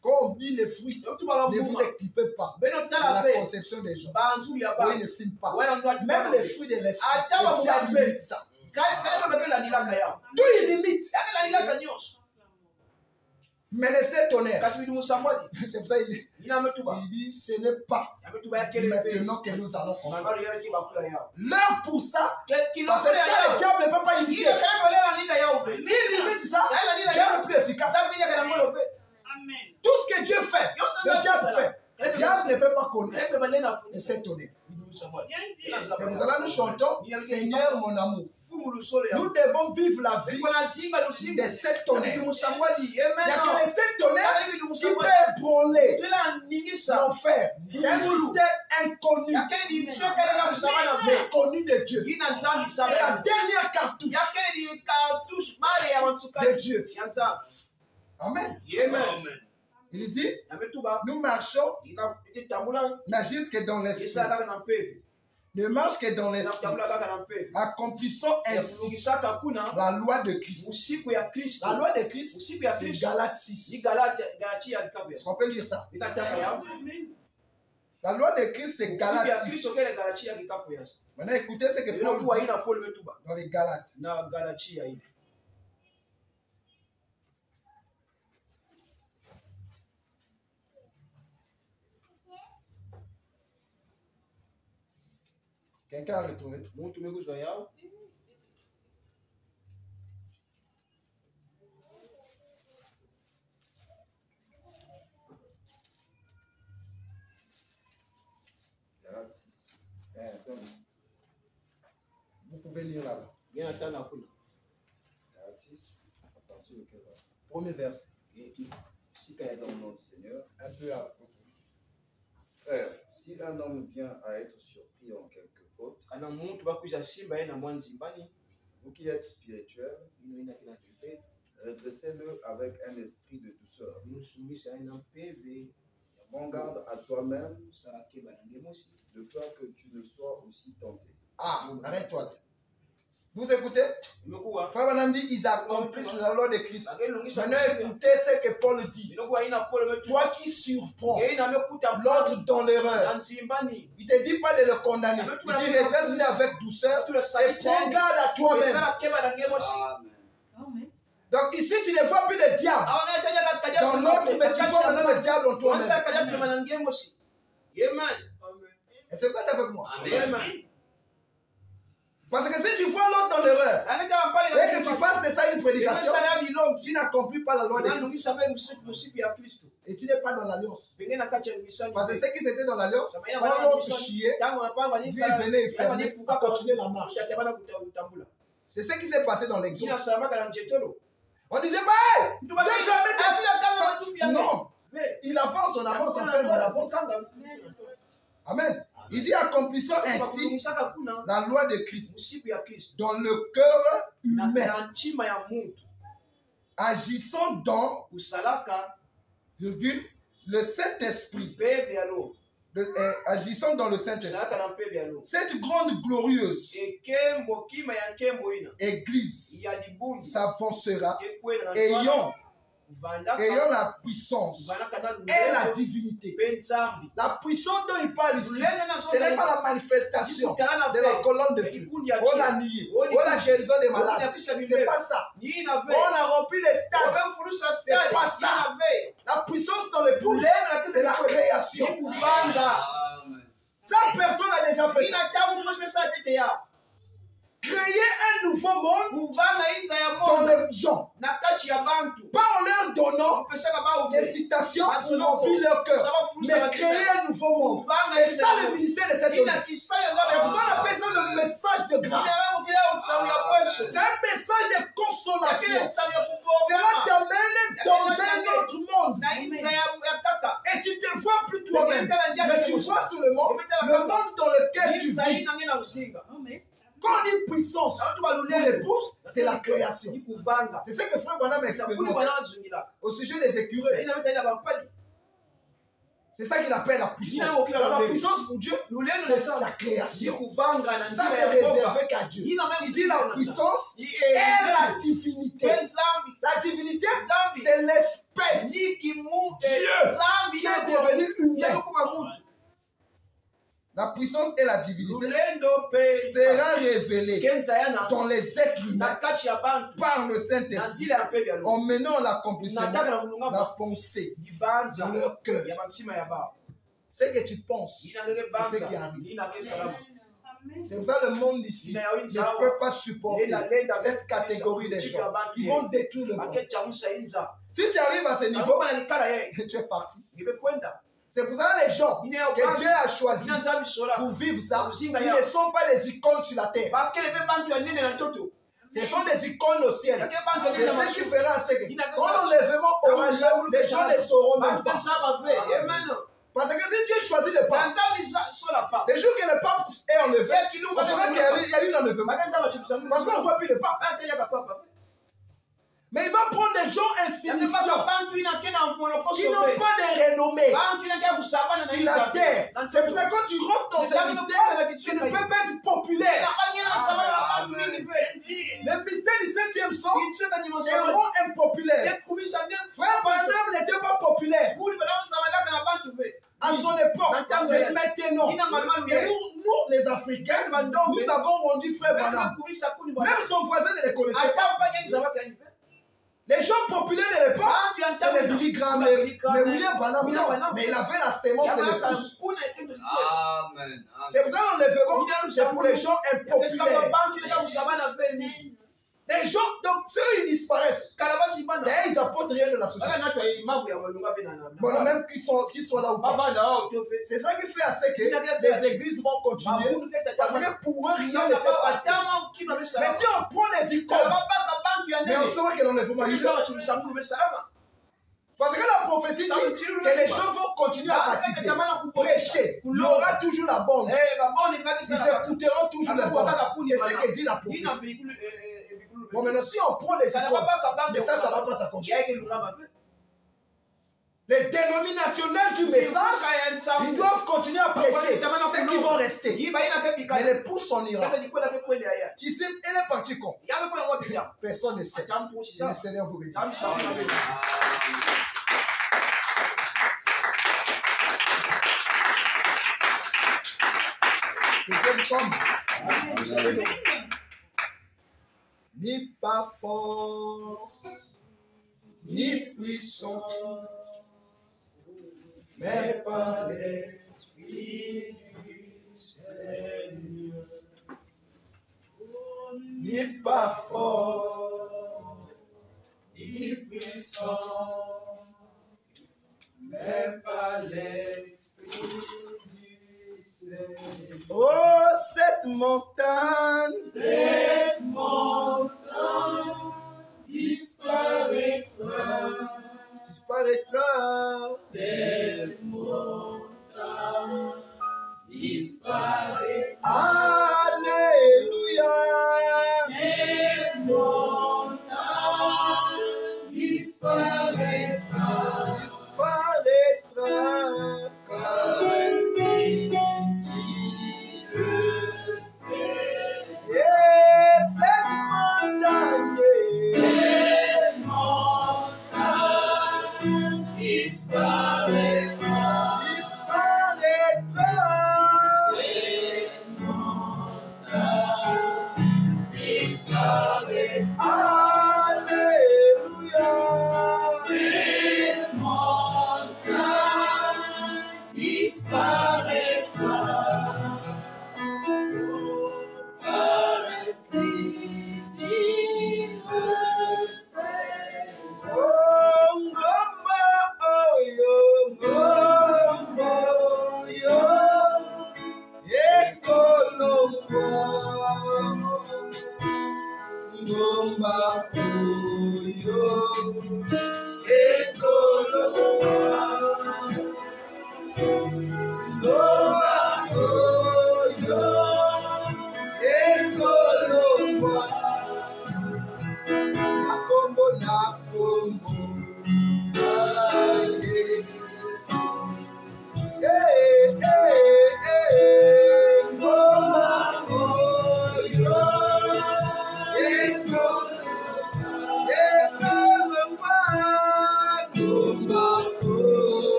Quand on dit les fruits, ne vous équipez pas de la conception des gens. Oui, ne filme pas. Même les fruits de l'esprit, le diable limite ça. Tout il limite. Mais laissez tonnerre. C'est pour ça qu'il dit ce n'est pas maintenant que nous allons comprendre. L'heure pour ça, parce que ça, le diable ne peut pas imiter. S'il limite ça, Dieu est plus efficace. Tout ce que Dieu fait, le diable fait. Le diable ne peut pas connaître et s'étonner. C'est pour cela que nous chantons Seigneur mon amour. Nous devons vivre la vie des 7 tonnerres. Il n'y a que les 7 tonnerres qui peuvent ébranler l'enfer. C'est un mystère inconnu, mais connu de Dieu. C'est la dernière cartouche de Dieu. Amen. Il dit, nous marchons, n'agissent que dans l'esprit. Ne marche que dans l'esprit. Accomplissons ainsi la loi de Christ. La loi de Christ, c'est Galates 6. Est-ce qu'on peut lire ça? La loi de Christ, c'est Galates 6. Maintenant, écoutez ce que Paul dit dans les Galates. Quelqu'un a retrouvé? Vous pouvez lire là-bas. Premier verset. Seigneur. Un peu à... Frère, si un homme vient à être surpris en quelque faute, vous qui êtes spirituels, redressez-le avec un esprit de douceur. Prends garde à toi-même, de peur que tu ne sois aussi tenté. Ah, arrête-toi. Vous écoutez? Frère Madame dit, ils accomplissent la loi de Christ. Maintenant, écoutez ce que Paul dit. Toi qui surprends l'autre dans l'erreur, il ne te dit pas de le condamner. Il dit, redresse-le avec douceur et prends garde à toi-même. Donc ici, tu ne vois plus le diable dans l'autre, mais tu vois maintenant le diable en toi-même. Et c'est quoi tu as fait avec moi? Parce que si tu vois l'autre dans l'erreur, et que tu fasses de ça une prédication, tu n'accomplis pas la loi de Christ. Et tu n'es pas dans l'alliance. Parce que ceux qui étaient dans l'alliance, quand l'autre chiait, lui il venait et fermait pour continuer la marche. C'est ce qui s'est passé dans l'exode. On disait pas, hey, Dieu ferme. Non. Il avance, on avance, on fait, on avance. Amen. Il dit accomplissant ainsi la loi de Christ dans le cœur humain, agissant dans le Saint-Esprit. Agissant dans le Saint-Esprit. Cette grande glorieuse Église s'avancera ayant la puissance et la divinité. La puissance dont il parle ici, ce n'est pas la manifestation de la colonne de feu. On a nié. On a guérison des malades. C'est pas ça. On a rempli les stades. C'est pas ça. La puissance dans l'épouse, c'est la création. Ça, personne n'a déjà fait ça. Créer un nouveau monde dans les gens, pas en leur donnant des citations pour remplir leur cœur, mais créer un nouveau monde. C'est ça le ministère de cette année. C'est pourquoi on appelle ça le message de grâce. C'est un message de consolation. Cela t'amène dans un autre monde. Et tu ne te vois plus toi-même, mais tu vois seulement le monde dans lequel tu vis. Quand on dit puissance pour l'épouse, c'est la création. C'est ce que Frère Branham a expérimenté au sujet des écureuils. C'est ça qu'il appelle la puissance. Dans la puissance pour Dieu, c'est la création. Ça, c'est réservé qu'à Dieu. Il dit la puissance et la divinité. La divinité, c'est l'espèce. Dieu qui est devenu humain. La puissance et la divinité sera révélée dans les êtres humains par le Saint-Esprit en menant l'accomplissement de la pensée dans leur cœur. Ce que tu penses, c'est ce qui arrive. C'est pour ça que le monde ici ne peut pas supporter cette catégorie de gens qui vont détruire le monde. Si tu arrives à ce niveau, tu es parti. C'est pour ça que les gens que Dieu a choisis pour vivre ça, ils ne sont pas des icônes sur la terre. Ce sont des icônes au ciel. C'est ce qui fera ce que quand l'enlèvement aura lieu, les gens ne sauront même pas. Parce que si Dieu choisit le pape, le jour que le pape est enlevé, parce qu'il y a eu l'enlèvement. Parce qu'on ne voit plus le pape. Mais il va prendre des gens insignifiants qui n'ont pas de renommée sur la terre. C'est pour ça que quand tu rentres dans ce mystère, tu ne peux pas être populaire. Le mystère du 7e sens seront impopulaires. Frère Branham n'était pas populaire. À son époque, c'est maintenant. Et nous, les Africains, nous avons rendu Frère Branham. Même son voisin ne le connaissait pas. Les gens populaires de l'époque, c'est les Billy Graham, mais William Branham, non. Mais il avait la sémence de l'épouse. C'est pour ça que l'enlèvement, c'est pour les gens impopulaires. Les gens, donc, ceux ils disparaissent. D'ailleurs, ils n'apportent rien de la société. Bon, même qu'ils soient là ou pas. C'est ça qui fait assez que les églises vont continuer. Parce que pour eux, rien ne s'est passé. Mais si on prend les icônes, mais on saura que l'enlèvement est là. Parce que la prophétie dit que les gens vont continuer à baptiser, prêcher. Il y aura toujours la bande. Ils écouteront toujours la bande. C'est ce que dit la prophétie. Bon, maintenant, si on prend les icônes, mais ça ne va pas s'accomplir. Les dénominationnels du message, ils doivent continuer à prêcher. Ceux qui vont rester. Mais les pouces s'en ira. Ici, elle est partie con. Personne ne sait. Et le Seigneur vous bénisse. Ni par force, ni puissance, mais par l'Esprit du Seigneur. Ni par force, ni puissance, mais par l'Esprit du Seigneur. Oh, cette montagne disparaît. montagne disparaîtra. Car si tu le sais, Cette montagne disparaîtra. disparaîtra. Cette montagne disparaîtra. Alléluia. Cette montagne disparaîtra. Car si tu le sais, Oh, ngomba, oh, yo, ngomba, yo, ekolomba. Ngomba, oh, yo, ekolomba. Ngomba, oh, yo, ekolomba. Nakombo, nakombo.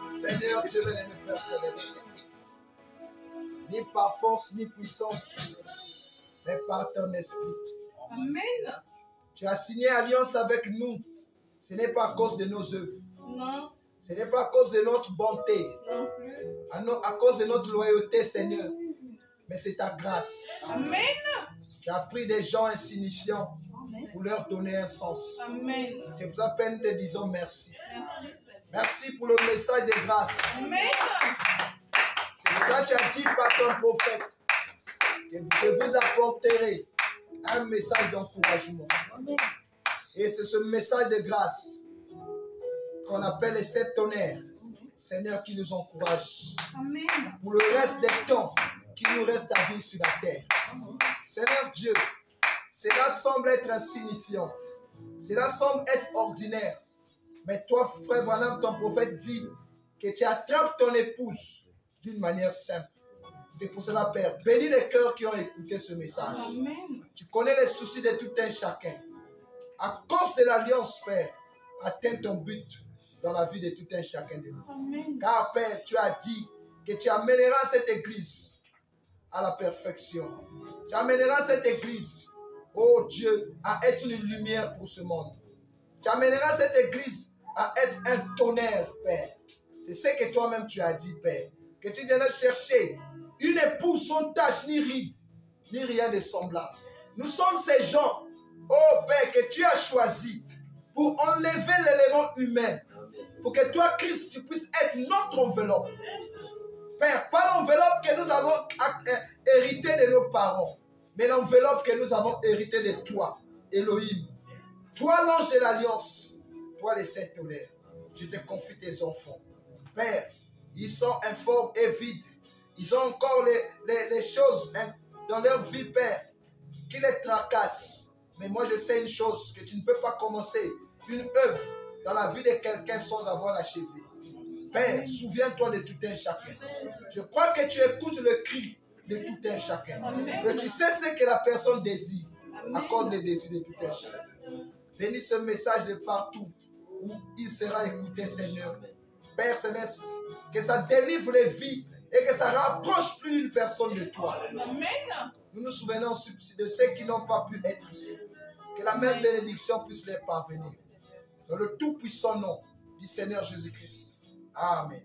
Seigneur Dieu bien-aimé, Père Céleste, ni par force ni puissance, mais par ton esprit. Amen. Tu as signé alliance avec nous. Ce n'est pas à cause de nos œuvres. Non, Ce n'est pas à cause de notre bonté, non plus. à cause de notre loyauté, Seigneur. Mais c'est ta grâce. Amen. Tu as pris des gens insignifiants pour leur donner un sens. Amen. C'est pour ça que nous te disons merci. Merci, Seigneur. Merci pour le message de grâce. Amen. C'est pour ça que tu as dit par ton prophète que je vous apporterai un message d'encouragement. Et c'est ce message de grâce qu'on appelle les 7 tonnerres. Seigneur, qui nous encourage Amen. pour le reste des temps qui nous reste à vivre sur la terre. Seigneur Dieu, cela semble être insignifiant. Cela semble être ordinaire. Mais toi, frère Branham, ton prophète dit que tu attrapes ton épouse d'une manière simple. C'est pour cela, Père, bénis les cœurs qui ont écouté ce message. Amen. Tu connais les soucis de tout un chacun. À cause de l'alliance, Père, atteins ton but dans la vie de tout un chacun de nous. Amen. Car, Père, tu as dit que tu amèneras cette église à la perfection. Tu amèneras cette église, oh Dieu, à être une lumière pour ce monde. Tu amèneras cette église à être un tonnerre, Père. C'est ce que toi-même tu as dit, Père. Que tu viendras chercher une épouse sans tache ni ride, ni rien de semblable. Nous sommes ces gens, oh Père, que tu as choisi pour enlever l'élément humain. Pour que toi, Christ, tu puisses être notre enveloppe. Père, pas l'enveloppe que nous avons hérité de nos parents, mais l'enveloppe que nous avons hérité de toi, Elohim. Toi, l'ange de l'alliance, toi, les 7 tonnerres, je te confie tes enfants. Père, ils sont informes et vides. Ils ont encore les choses dans leur vie, Père, qui les tracassent. Mais moi, je sais une chose, que tu ne peux pas commencer une œuvre dans la vie de quelqu'un sans avoir l'achevé. Père, souviens-toi de tout un chacun. Je crois que tu écoutes le cri de tout un chacun. Et tu sais ce que la personne désire. Accorde le désir de tout un chacun. Bénis ce message de partout où il sera écouté, Seigneur. Père Céleste, que ça délivre les vies et que ça rapproche plus d'une personne de toi. Amen. Nous nous souvenons de ceux qui n'ont pas pu être ici. Que la même bénédiction puisse leur parvenir. Dans le tout puissant nom du Seigneur Jésus-Christ. Amen.